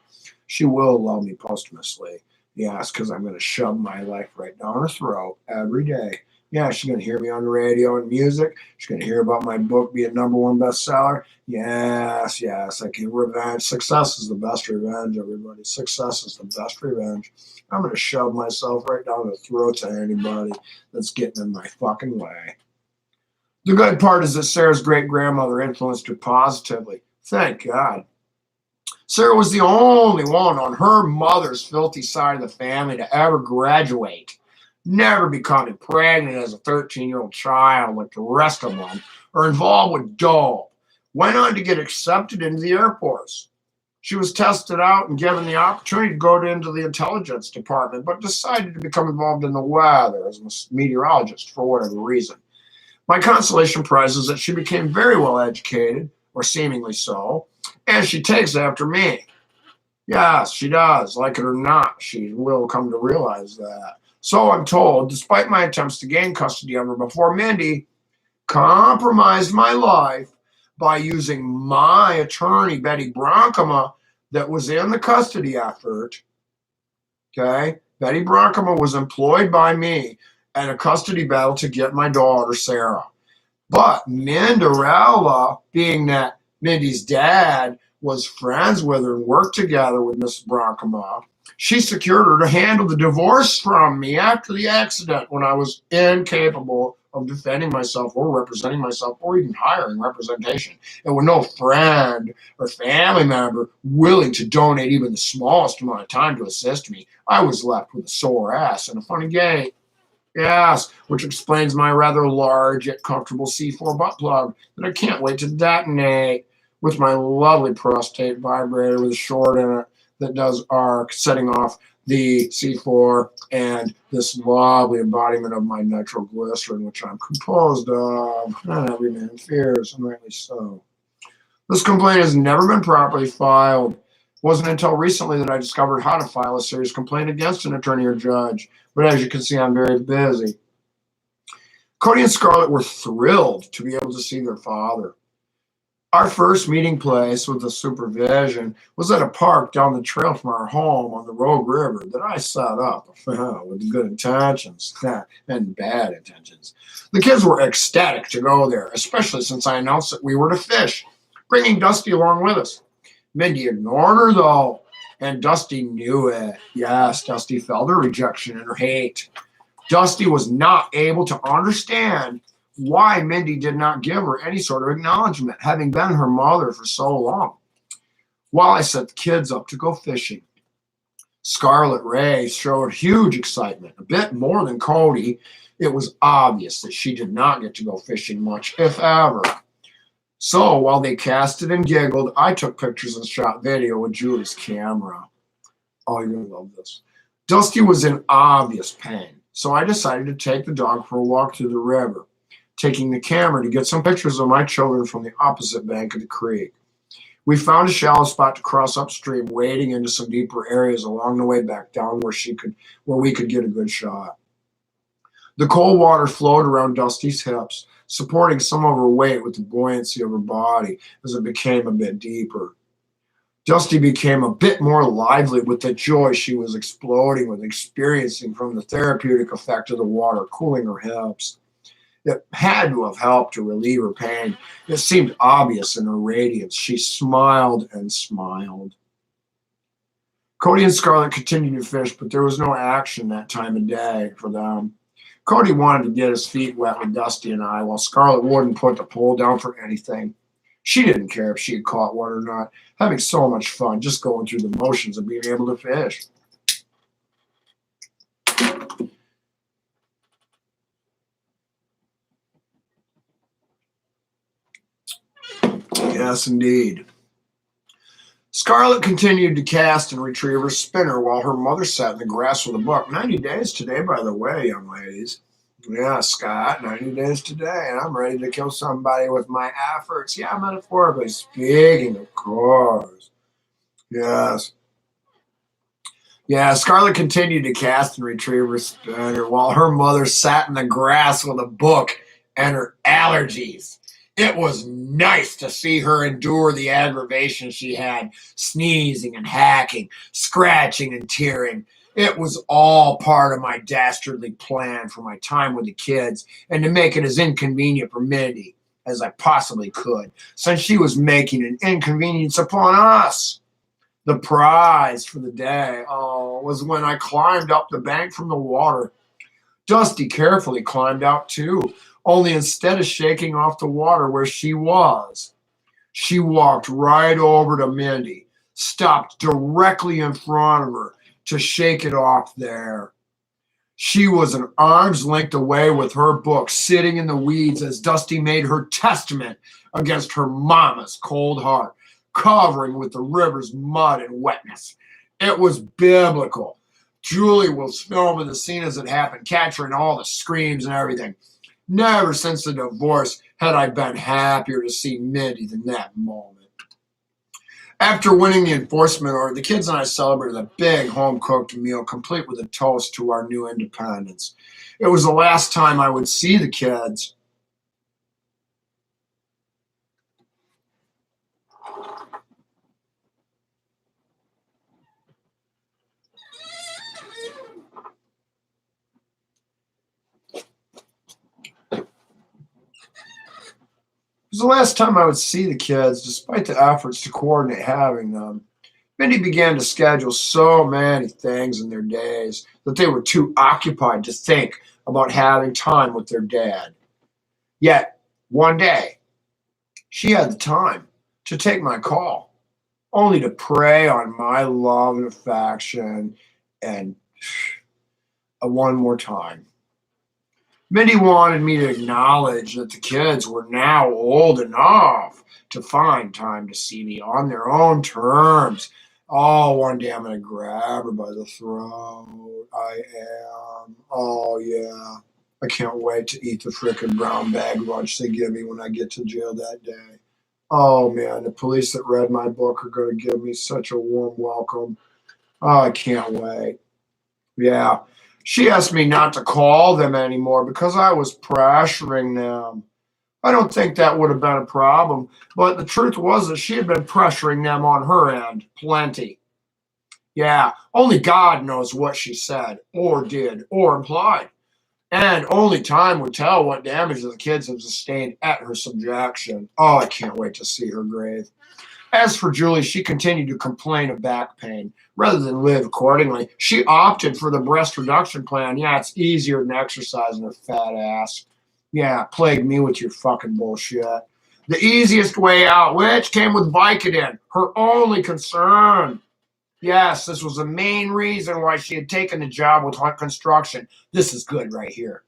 She will love me posthumously. Yes, because I'm going to shove my life right down her throat every day. Yeah, she's going to hear me on the radio and music. She's going to hear about my book being #1 bestseller. Yes, I can revenge. Success is the best revenge, everybody. Success is the best revenge. I'm going to shove myself right down the throat to anybody that's getting in my fucking way. The good part is that Sarah's great-grandmother influenced her positively. Thank God. Sarah was the only one on her mother's filthy side of the family to ever graduate, never becoming pregnant as a 13-year-old child like the rest of them, or involved with dope. Went on to get accepted into the Air Force. She was tested out and given the opportunity to go into the intelligence department, but decided to become involved in the weather as a meteorologist for whatever reason. My consolation prize is that she became very well educated, or seemingly so, and she takes after me. Yes, she does. Like it or not, she will come to realize that. So I'm told, despite my attempts to gain custody of her before Mindy compromised my life by using my attorney, Betty Bronkema, that was in the custody effort. Okay? Betty Bronkema was employed by me at a custody battle to get my daughter, Sarah. But Minderella, being that Mindy's dad was friends with her and worked together with Miss Brockema. She secured her to handle the divorce from me after the accident when I was incapable of defending myself or representing myself or even hiring representation. And with no friend or family member willing to donate even the smallest amount of time to assist me, I was left with a sore ass and a funny gait. Yes, which explains my rather large yet comfortable C4 butt plug that I can't wait to detonate with my lovely prostate vibrator with a short in it that does arc, setting off the C4 and this lovely embodiment of my nitroglycerin, which I'm composed of, and every man fears, and rightly so. This complaint has never been properly filed. It wasn't until recently that I discovered how to file a serious complaint against an attorney or judge. But as you can see, I'm very busy. Cody and Scarlett were thrilled to be able to see their father. Our first meeting place with the supervision was at a park down the trail from our home on the Rogue River that I set up with good intentions and bad intentions. The kids were ecstatic to go there, especially since I announced that we were to fish, bringing Dusty along with us. Mindy ignored her, though, and Dusty knew it. Yes, Dusty felt her rejection and her hate. Dusty was not able to understand why Mindy did not give her any sort of acknowledgement, having been her mother for so long. While I set the kids up to go fishing, Scarlett Ray showed huge excitement, a bit more than Cody. It was obvious that she did not get to go fishing much, if ever. So while they casted and giggled, I took pictures and shot video with Julie's camera. Oh, you're going to love this. Dusty was in obvious pain, so I decided to take the dog for a walk through the river, taking the camera to get some pictures of my children from the opposite bank of the creek. We found a shallow spot to cross upstream, wading into some deeper areas along the way back down where we could get a good shot. The cold water flowed around Dusty's hips, supporting some of her weight with the buoyancy of her body as it became a bit deeper. Dusty became a bit more lively with the joy she was exploding with, experiencing from the therapeutic effect of the water cooling her hips. It had to have helped to relieve her pain. It seemed obvious in her radiance. She smiled and smiled. Cody and Scarlett continued to fish, but there was no action that time of day for them. Cody wanted to get his feet wet with Dusty and I, while Scarlett wouldn't put the pole down for anything. She didn't care if she had caught one or not, having so much fun just going through the motions of being able to fish. Yes, indeed. Scarlett continued to cast and retrieve her spinner while her mother sat in the grass with a book. 90 days today, by the way, young ladies. Yeah, Scott, 90 days today, and I'm ready to kill somebody with my efforts. Yeah, metaphorically speaking, of course. Yes. Yeah, Scarlett continued to cast and retrieve her spinner while her mother sat in the grass with a book and her allergies. It was nice to see her endure the aggravation she had, sneezing and hacking, scratching and tearing. It was all part of my dastardly plan for my time with the kids and to make it as inconvenient for Mindy as I possibly could, since she was making an inconvenience upon us. The prize for the day was when I climbed up the bank from the water. Dusty carefully climbed out too, only instead of shaking off the water where she was, she walked right over to Mindy, stopped directly in front of her to shake it off there. She was an arm's length away with her book sitting in the weeds as Dusty made her testament against her mama's cold heart, covering with the river's mud and wetness. It was biblical. Julie was filming the scene as it happened, capturing all the screams and everything. Never since the divorce had I been happier to see Mindy than that moment. After winning the enforcement order, the kids and I celebrated a big home-cooked meal, complete with a toast to our new independence. It was the last time I would see the kids. was the last time I would see the kids, despite the efforts to coordinate having them. Mindy began to schedule so many things in their days that they were too occupied to think about having time with their dad. Yet, one day, she had the time to take my call, only to prey on my love and affection and one more time. Mindy wanted me to acknowledge that the kids were now old enough to find time to see me on their own terms. Oh, one day I'm going to grab her by the throat. I am. Oh, yeah. I can't wait to eat the frickin' brown bag lunch they give me when I get to jail that day. Oh, man, the police that read my book are going to give me such a warm welcome. Oh, I can't wait. Yeah. She asked me not to call them anymore because I was pressuring them. I don't think that would have been a problem, but the truth was that she had been pressuring them on her end plenty. Yeah, only God knows what she said, or did, or implied. And only time would tell what damage the kids have sustained at her subjection. Oh, I can't wait to see her grave. As for Julie, she continued to complain of back pain. Rather than live accordingly, she opted for the breast reduction plan. Yeah, it's easier than exercising her fat ass. Yeah, plague me with your fucking bullshit. The easiest way out, which came with Vicodin, her only concern. Yes, this was the main reason why she had taken the job with Hunt Construction. This is good right here.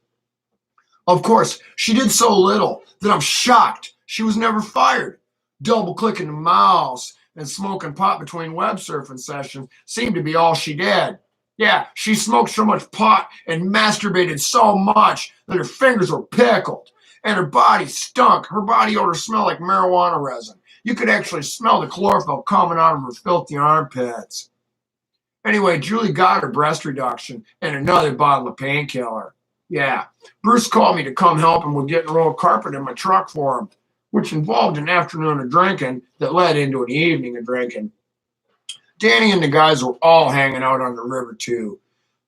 Of course, she did so little that I'm shocked she was never fired. Double-clicking the mouse and smoking pot between web surfing sessions seemed to be all she did. Yeah, she smoked so much pot and masturbated so much that her fingers were pickled and her body stunk. Her body odor smelled like marijuana resin. You could actually smell the chlorophyll coming out of her filthy armpits. Anyway, Julie got her breast reduction and another bottle of painkiller. Yeah, Bruce called me to come help him with getting a roll of carpet in my truck for him, which involved an afternoon of drinking that led into an evening of drinking. Danny and the guys were all hanging out on the river, too.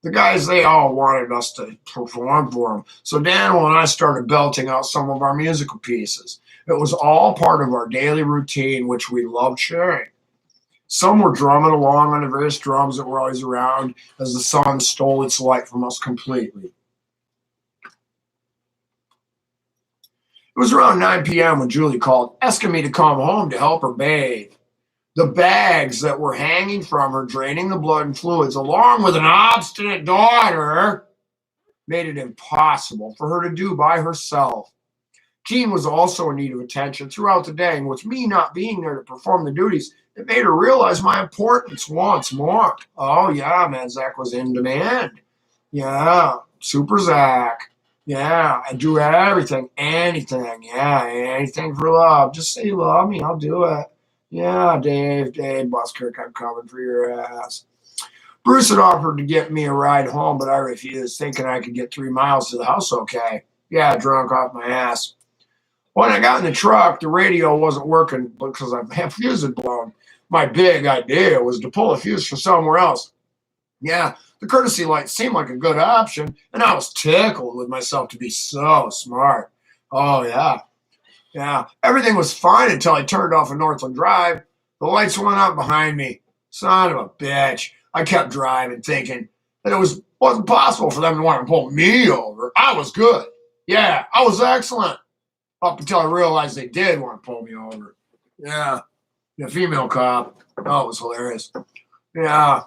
The guys, they all wanted us to perform for them. So Daniel and I started belting out some of our musical pieces. It was all part of our daily routine, which we loved sharing. Some were drumming along on the various drums that were always around as the sun stole its light from us completely. It was around 9 p.m. when Julie called, asking me to come home to help her bathe. The bags that were hanging from her, draining the blood and fluids, along with an obstinate daughter, made it impossible for her to do by herself. Jean was also in need of attention throughout the day, and with me not being there to perform the duties, it made her realize my importance once more. Oh, yeah, man, Zach was in demand. Yeah, Super Zach. Yeah, I do everything, anything. Yeah, anything for love. Just say you love me, I'll do it. Yeah, Dave, Buskirk, I'm coming for your ass. Bruce had offered to get me a ride home, but I refused, thinking I could get 3 miles to the house okay. Yeah, drunk off my ass. When I got in the truck, the radio wasn't working because my fuse had blown. My big idea was to pull a fuse from somewhere else. Yeah, the courtesy light seemed like a good option, and I was tickled with myself to be so smart. Oh, yeah. Yeah, everything was fine until I turned off of Northland Drive. The lights went out behind me. Son of a bitch. I kept driving, thinking that wasn't possible for them to want to pull me over. I was good. Yeah, I was excellent. Up until I realized they did want to pull me over. Yeah, the female cop. Oh, it was hilarious. Yeah.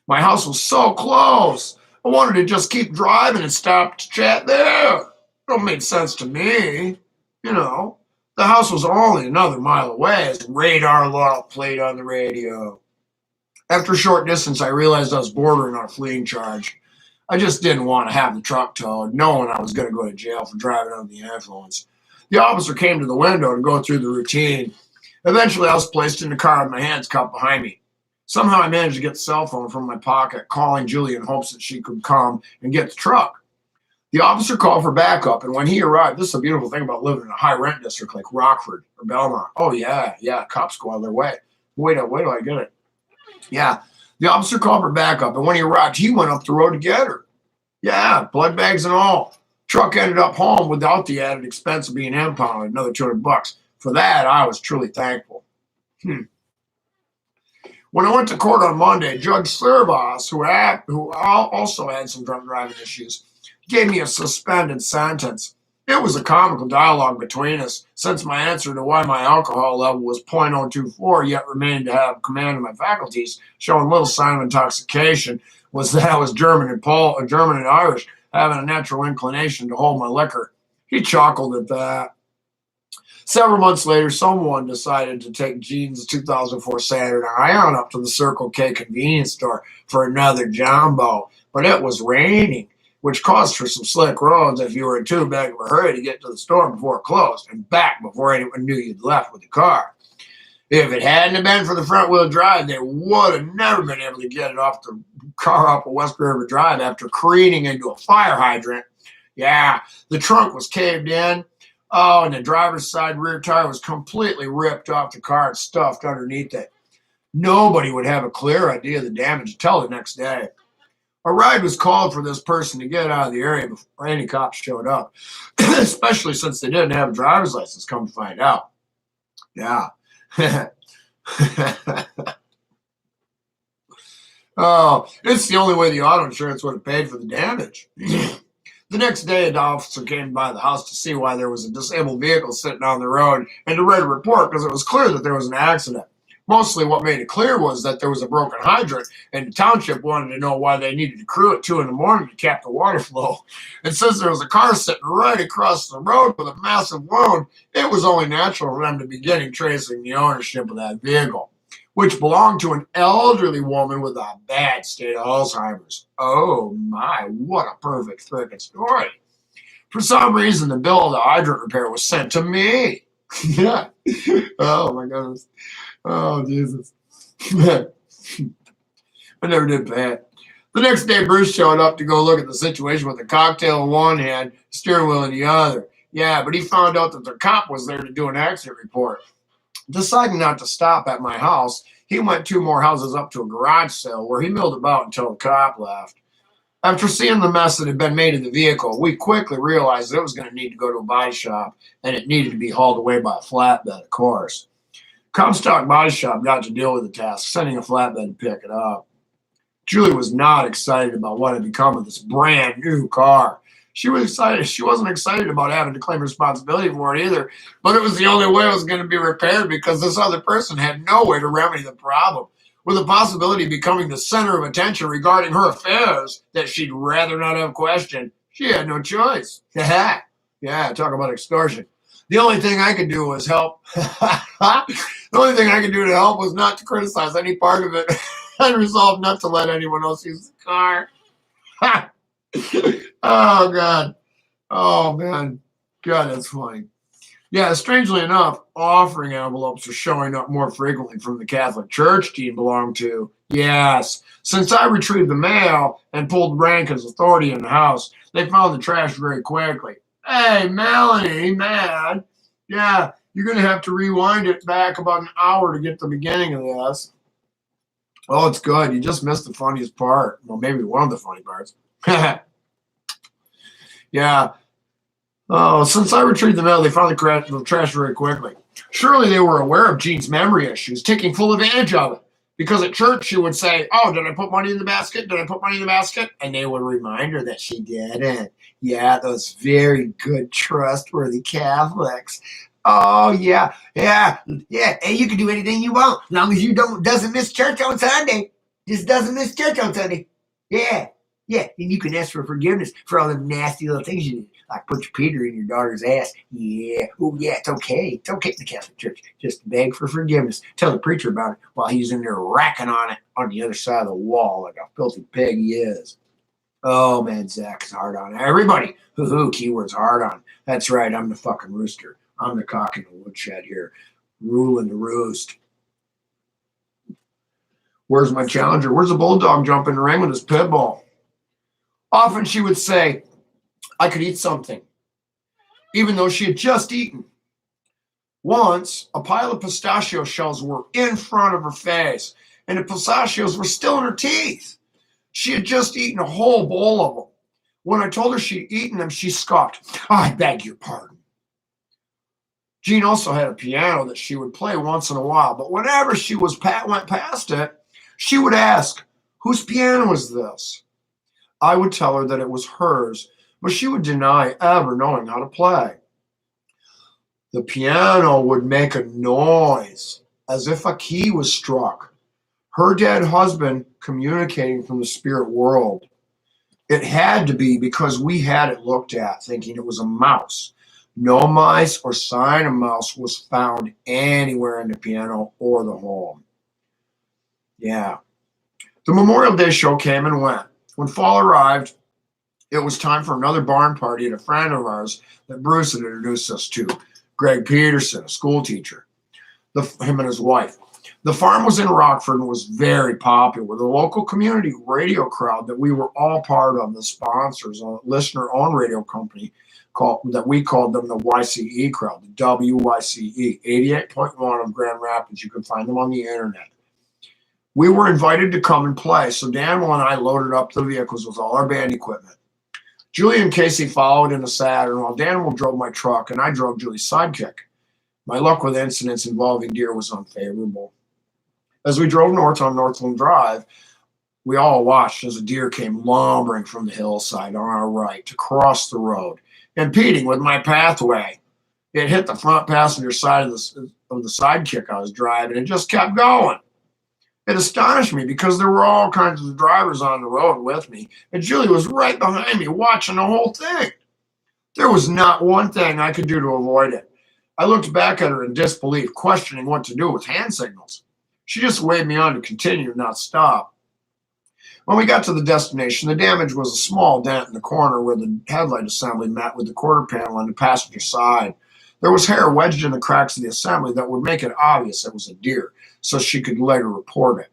My house was so close. I wanted to just keep driving and stop to chat there. It made sense to me. You know, the house was only another mile away as the radar law played on the radio. After a short distance, I realized I was bordering on a fleeing charge. I just didn't want to have the truck towed, knowing I was going to go to jail for driving under the influence. The officer came to the window to go through the routine. Eventually, I was placed in the car with my hands cupped behind me. Somehow, I managed to get the cell phone from my pocket, calling Julie in hopes that she could come and get the truck. The officer called for backup, and when he arrived, this is a beautiful thing about living in a high-rent district like Rockford or Belmont. Oh, yeah, cops go out of their way. Wait till I get it. Yeah, the officer called for backup, and when he arrived, he went up the road to get her. Yeah, blood bags and all. Truck ended up home without the added expense of being impounded, another $200. For that, I was truly thankful. When I went to court on Monday, Judge Servas, who also had some drunk driving issues, gave me a suspended sentence. It was a comical dialogue between us, since my answer to why my alcohol level was .024 yet remained to have command of my faculties, showing little sign of intoxication, was that I was German and Irish, having a natural inclination to hold my liquor. He chuckled at that. Several months later, someone decided to take Jean's 2004 Saturn Ion up to the Circle K convenience store for another jumbo, but it was raining, which caused for some slick roads if you were in too big of a hurry to get to the store before it closed and back before anyone knew you'd left with the car. If it hadn't been for the front-wheel drive, they would have never been able to get it off the car up a West River Drive after careening into a fire hydrant. Yeah, the trunk was caved in. Oh, and the driver's side rear tire was completely ripped off the car and stuffed underneath it. Nobody would have a clear idea of the damage until the next day. A ride was called for this person to get out of the area before any cops showed up, especially since they didn't have a driver's license, come to find out. Yeah. Oh, it's the only way the auto insurance would have paid for the damage. The next day, an officer came by the house to see why there was a disabled vehicle sitting on the road and to write a report because it was clear that there was an accident. Mostly what made it clear was that there was a broken hydrant, and the township wanted to know why they needed to crew at 2 in the morning to cap the water flow. And since there was a car sitting right across the road with a massive load, it was only natural for them to begin tracing the ownership of that vehicle, which belonged to an elderly woman with a bad state of Alzheimer's. Oh my, what a perfect frickin' story. For some reason, the bill of the hydrant repair was sent to me. Yeah. Oh my goodness. Oh, Jesus. I never did pay it. The next day, Bruce showed up to go look at the situation with a cocktail in one hand, steering wheel in the other. Yeah, but he found out that the cop was there to do an accident report. Deciding not to stop at my house, he went 2 more houses up to a garage sale where he milled about until the cop left. After seeing the mess that had been made in the vehicle, we quickly realized that it was going to need to go to a body shop, and it needed to be hauled away by a flatbed, of course. Comstock Body Shop got to deal with the task, sending a flatbed to pick it up. Julie was not excited about what had become of this brand new car. She wasn't excited about having to claim responsibility for it either, but it was the only way it was going to be repaired because this other person had no way to remedy the problem. With the possibility of becoming the center of attention regarding her affairs that she'd rather not have questioned, she had no choice. Yeah, talk about extortion. The only thing I could do was help. The only thing I could do to help was not to criticize any part of it and resolve not to let anyone else use the car. Oh, God. Oh, man. God, that's funny. Yeah, strangely enough, offering envelopes are showing up more frequently from the Catholic Church Dean belonged to. Yes, since I retrieved the mail and pulled rank as authority in the house, they found the trash very quickly. Hey, Melanie, mad. Yeah, you're going to have to rewind it back about an hour to get the beginning of this. Oh, it's good. You just missed the funniest part. Well, maybe one of the funny parts. Yeah. Oh, since I retrieved the mail, they found the trash very quickly. Surely they were aware of Jean's memory issues, taking full advantage of it. Because at church, she would say, oh, did I put money in the basket? Did I put money in the basket? And they would remind her that she didn't. Yeah, those very good, trustworthy Catholics. Oh, yeah. Hey, you can do anything you want, as long as you doesn't miss church on Sunday. Just doesn't miss church on Sunday. Yeah, and you can ask for forgiveness for all the nasty little things you did, like put your Peter in your daughter's ass. Yeah, oh yeah, it's okay. It's okay in the Catholic Church. Just beg for forgiveness. Tell the preacher about it while he's in there racking on it on the other side of the wall like a filthy pig he is. Oh man, Zach's hard on everybody. Keyword's hard on. That's right, I'm the fucking rooster. I'm the cock in the woodshed here, ruling the roost. Where's my challenger? Where's the bulldog jumping in the ring with his pit bull? Often she would say, I could eat something, even though she had just eaten. Once, a pile of pistachio shells were in front of her face, and the pistachios were still in her teeth. She had just eaten a whole bowl of them. When I told her she'd eaten them, she scoffed. I beg your pardon. Jean also had a piano that she would play once in a while, but whenever she went past it, she would ask, whose piano is this? I would tell her that it was hers, but she would deny ever knowing how to play. The piano would make a noise as if a key was struck. Her dead husband communicating from the spirit world. It had to be because we had it looked at, thinking it was a mouse. No mice or sign of mouse was found anywhere in the piano or the home. Yeah. The Memorial Day show came and went. When fall arrived, it was time for another barn party at a friend of ours that Bruce had introduced us to, Greg Peterson, a school teacher, him and his wife. The farm was in Rockford and was very popular. The local community radio crowd that we were all part of, the sponsors, a listener-owned radio company that we called them the YCE crowd, the WYCE, 88.1 of Grand Rapids. You can find them on the internet. We were invited to come and play, so Daniel and I loaded up the vehicles with all our band equipment. Julie and Casey followed in a Saturn while Daniel drove my truck and I drove Julie's sidekick. My luck with incidents involving deer was unfavorable. As we drove north on Northland Drive, we all watched as a deer came lumbering from the hillside on our right to cross the road, impeding with my pathway. It hit the front passenger side of the sidekick I was driving and just kept going. It astonished me because there were all kinds of drivers on the road with me, and Julie was right behind me watching the whole thing. There was not one thing I could do to avoid it. I looked back at her in disbelief, questioning what to do with hand signals. She just waved me on to continue, not stop. When we got to the destination, the damage was a small dent in the corner where the headlight assembly met with the quarter panel on the passenger side. There was hair wedged in the cracks of the assembly that would make it obvious it was a deer, so she could later report it.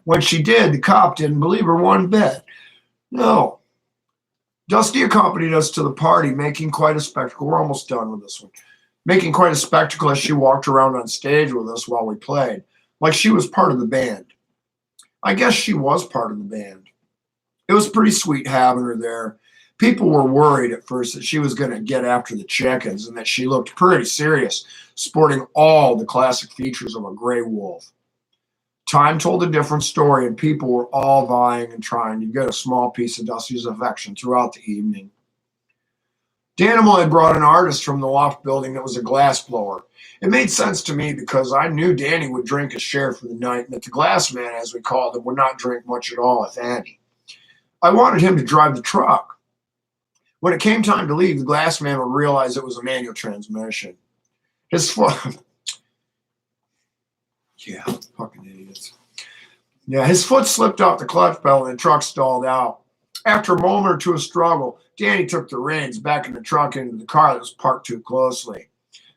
When she did, the cop didn't believe her one bit. No. Dusty accompanied us to the party, making quite a spectacle. We're almost done with this one. Making quite a spectacle as she walked around on stage with us while we played, like she was part of the band. I guess she was part of the band. It was pretty sweet having her there. People were worried at first that she was going to get after the chickens and that she looked pretty serious, sporting all the classic features of a gray wolf. Time told a different story, and people were all vying and trying to get a small piece of Dusty's affection throughout the evening. Danimal had brought an artist from the loft building that was a glass blower. It made sense to me because I knew Danny would drink his share for the night and that the glass man, as we called him, would not drink much at all, if any. I wanted him to drive the truck. When it came time to leave, the glass man would realize it was a manual transmission. His foot... Yeah, fucking idiots. Yeah, his foot slipped off the clutch pedal and the truck stalled out. After a moment or two of struggle, Danny took the reins back in the truck into the car that was parked too closely.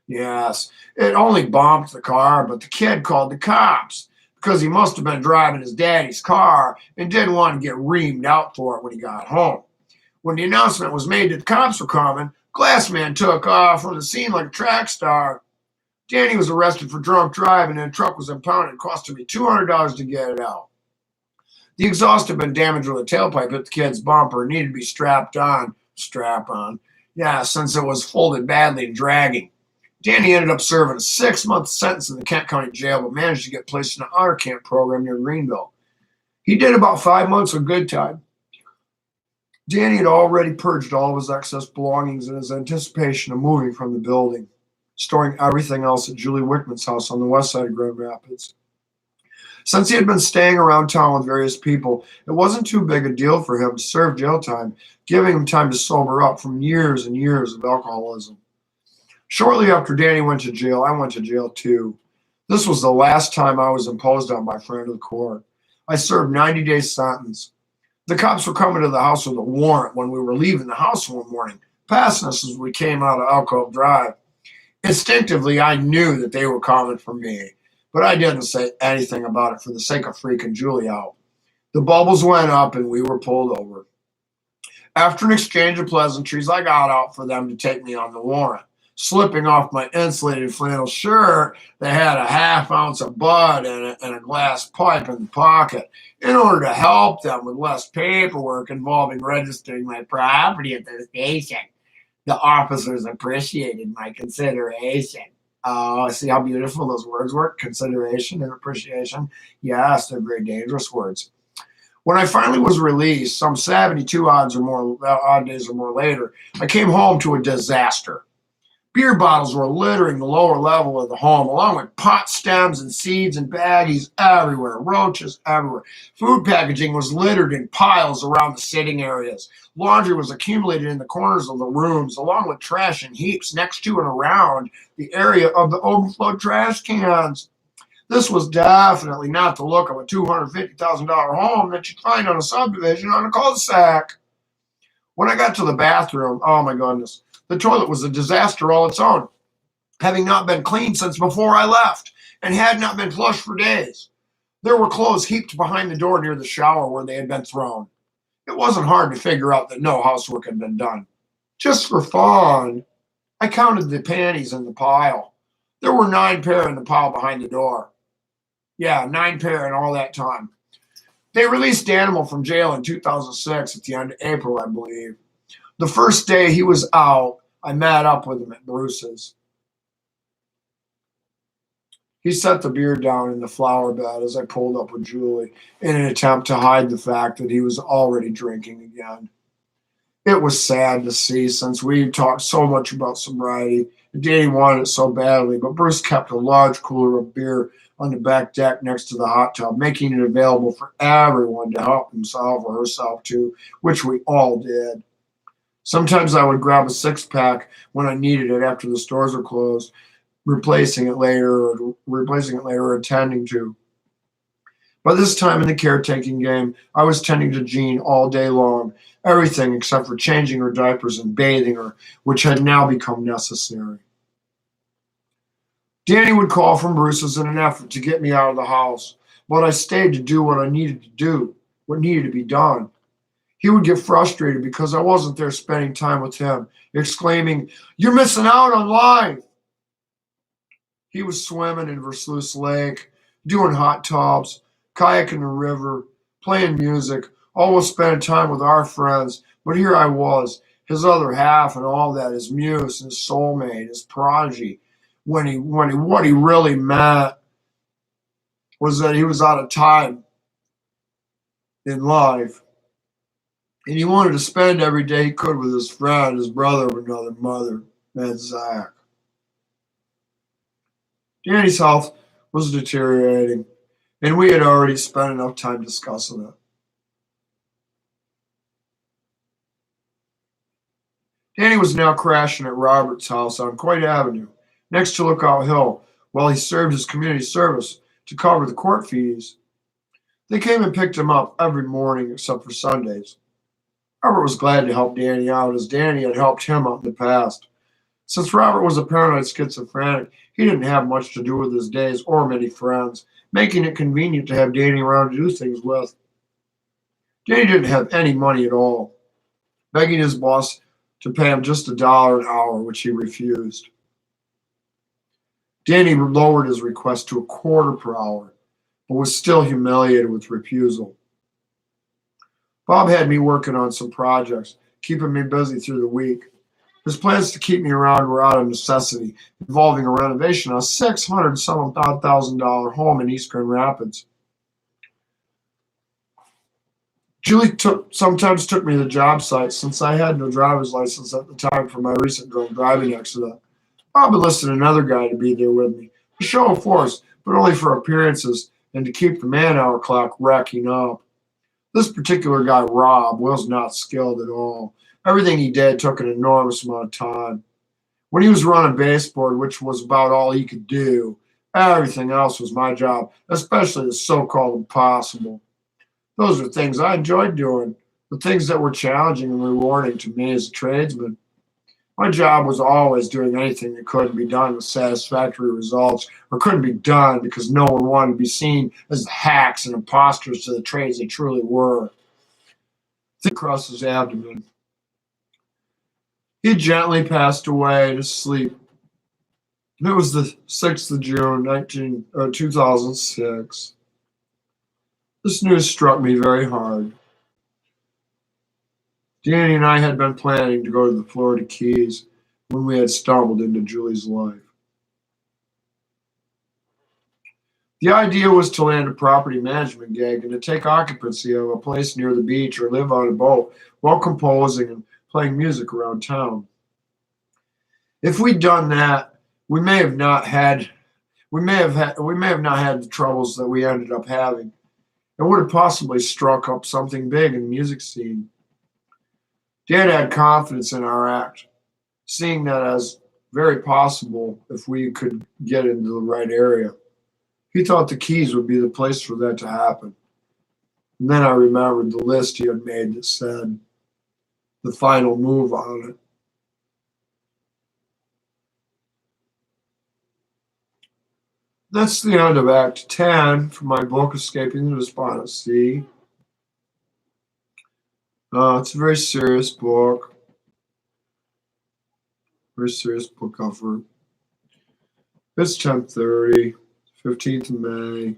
Yes, it only bumped the car, but the kid called the cops because he must have been driving his daddy's car and didn't want to get reamed out for it when he got home. When the announcement was made that the cops were coming, Glassman took off from the scene like a track star. Danny was arrested for drunk driving and the truck was impounded. It cost me $200 to get it out. The exhaust had been damaged with a tailpipe at the kid's bumper and needed to be strapped on. Strap on. Yeah, since it was folded badly and dragging. Danny ended up serving a 6-month sentence in the Kent County Jail, but managed to get placed in an honor camp program near Greenville. He did about 5 months of good time. Danny had already purged all of his excess belongings in his anticipation of moving from the building, storing everything else at Julie Wickman's house on the west side of Grand Rapids. Since he had been staying around town with various people, it wasn't too big a deal for him to serve jail time, giving him time to sober up from years and years of alcoholism. Shortly after Danny went to jail, I went to jail too. This was the last time I was imposed on by friend of the court. I served 90-day sentence. The cops were coming to the house with a warrant when we were leaving the house one morning, passing us as we came out of Alcove Drive. Instinctively, I knew that they were coming for me, but I didn't say anything about it for the sake of freaking Julie out. The bubbles went up and we were pulled over. After an exchange of pleasantries, I got out for them to take me on the warrant. Slipping off my insulated flannel shirt that had a half ounce of bud in it and a glass pipe in the pocket in order to help them with less paperwork involving registering my property at the station. The officers appreciated my consideration. Oh, see how beautiful those words were? Consideration and appreciation. Yes, they're very dangerous words. When I finally was released, some 72 odd days or more later, I came home to a disaster. Beer bottles were littering the lower level of the home, along with pot stems and seeds and baggies everywhere, roaches everywhere. Food packaging was littered in piles around the sitting areas. Laundry was accumulated in the corners of the rooms, along with trash in heaps next to and around the area of the overflowed trash cans. This was definitely not the look of a $250,000 home that you'd find on a subdivision on a cul-de-sac. When I got to the bathroom, oh my goodness, the toilet was a disaster all its own, having not been cleaned since before I left and had not been flushed for days. There were clothes heaped behind the door near the shower where they had been thrown. It wasn't hard to figure out that no housework had been done. Just for fun, I counted the panties in the pile. There were 9 pair in the pile behind the door. Yeah, 9 pair in all that time. They released Danimal from jail in 2006 at the end of April, I believe. The first day he was out, I met up with him at Bruce's. He set the beer down in the flower bed as I pulled up with Julie in an attempt to hide the fact that he was already drinking again. It was sad to see since we talked so much about sobriety. Danny wanted it so badly, but Bruce kept a large cooler of beer on the back deck next to the hot tub, making it available for everyone to help himself or herself to, which we all did. Sometimes I would grab a 6-pack when I needed it after the stores were closed, replacing it later or attending to. By this time in the caretaking game, I was tending to Jean all day long, everything except for changing her diapers and bathing her, which had now become necessary. Danny would call from Bruce's in an effort to get me out of the house, but I stayed to do what I needed to do, what needed to be done. He would get frustrated because I wasn't there spending time with him, exclaiming, "You're missing out on life!" He was swimming in Versluis Lake, doing hot tubs, kayaking the river, playing music, always spending time with our friends. But here I was, his other half and all that, his muse, his soulmate, his prodigy. What he really meant was that he was out of time in life. And he wanted to spend every day he could with his friend, his brother of another mother, and Zach. Danny's health was deteriorating, and we had already spent enough time discussing it. Danny was now crashing at Robert's house on Coit Avenue, next to Lookout Hill, while he served his community service to cover the court fees. They came and picked him up every morning except for Sundays. Robert was glad to help Danny out, as Danny had helped him out in the past. Since Robert was a paranoid schizophrenic, he didn't have much to do with his days or many friends, making it convenient to have Danny around to do things with. Danny didn't have any money at all, begging his boss to pay him just $1 an hour, which he refused. Danny lowered his request to $0.25 per hour, but was still humiliated with refusal. Bob had me working on some projects, keeping me busy through the week. His plans to keep me around were out of necessity, involving a renovation on a $600,000 home in East Grand Rapids. Julie sometimes took me to the job site since I had no driver's license at the time for my recent drunk driving accident. Bob enlisted another guy to be there with me, a show of force, but only for appearances and to keep the man-hour clock racking up. This particular guy, Rob, was not skilled at all. Everything he did took an enormous amount of time. When he was running baseboard, which was about all he could do, everything else was my job, especially the so-called impossible. Those are things I enjoyed doing, the things that were challenging and rewarding to me as a tradesman. My job was always doing anything that couldn't be done with satisfactory results, or couldn't be done because no one wanted to be seen as the hacks and imposters to the trades they truly were. Thick across his abdomen. He gently passed away to sleep It was the 6th of June, 2006. This news struck me very hard. Danny and I had been planning to go to the Florida Keys when we had stumbled into Julie's life. The idea was to land a property management gig and to take occupancy of a place near the beach or live on a boat while composing and playing music around town. If we'd done that, we may have not had the troubles that we ended up having, and would have possibly struck up something big in the music scene. Dad had confidence in our act, seeing that as very possible if we could get into the right area. He thought the Keys would be the place for that to happen. And then I remembered the list he had made that said the final move on it. That's the end of Act 10 from my book, Escaping the Despondent Sea. It's a very serious book. Very serious book cover. It's 10:30, 15th of May,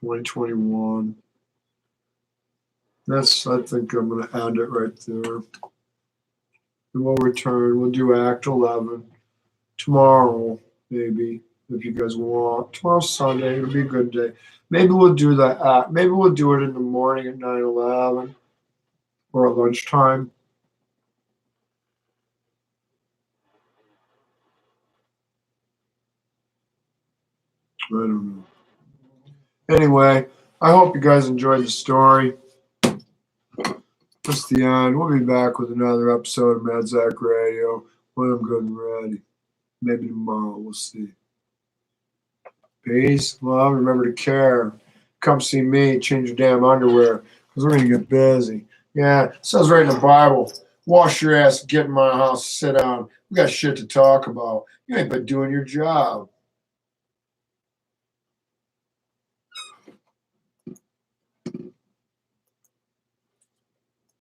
2021. I think I'm going to end it right there. And we'll return. We'll do Act 11 tomorrow, maybe, if you guys want. Tomorrow's Sunday. It'll be a good day. Maybe we'll do that. Maybe we'll do it in the morning at 9:11 or at lunchtime. I don't know. Anyway, I hope you guys enjoyed the story. That's the end. We'll be back with another episode of Mad Zach Radio when I'm good and ready. Maybe tomorrow. We'll see. Peace. Love. Remember to care. Come see me. Change your damn underwear because we're going to get busy. Yeah, it says right in the Bible. Wash your ass, get in my house, sit down. We got shit to talk about. You ain't been doing your job.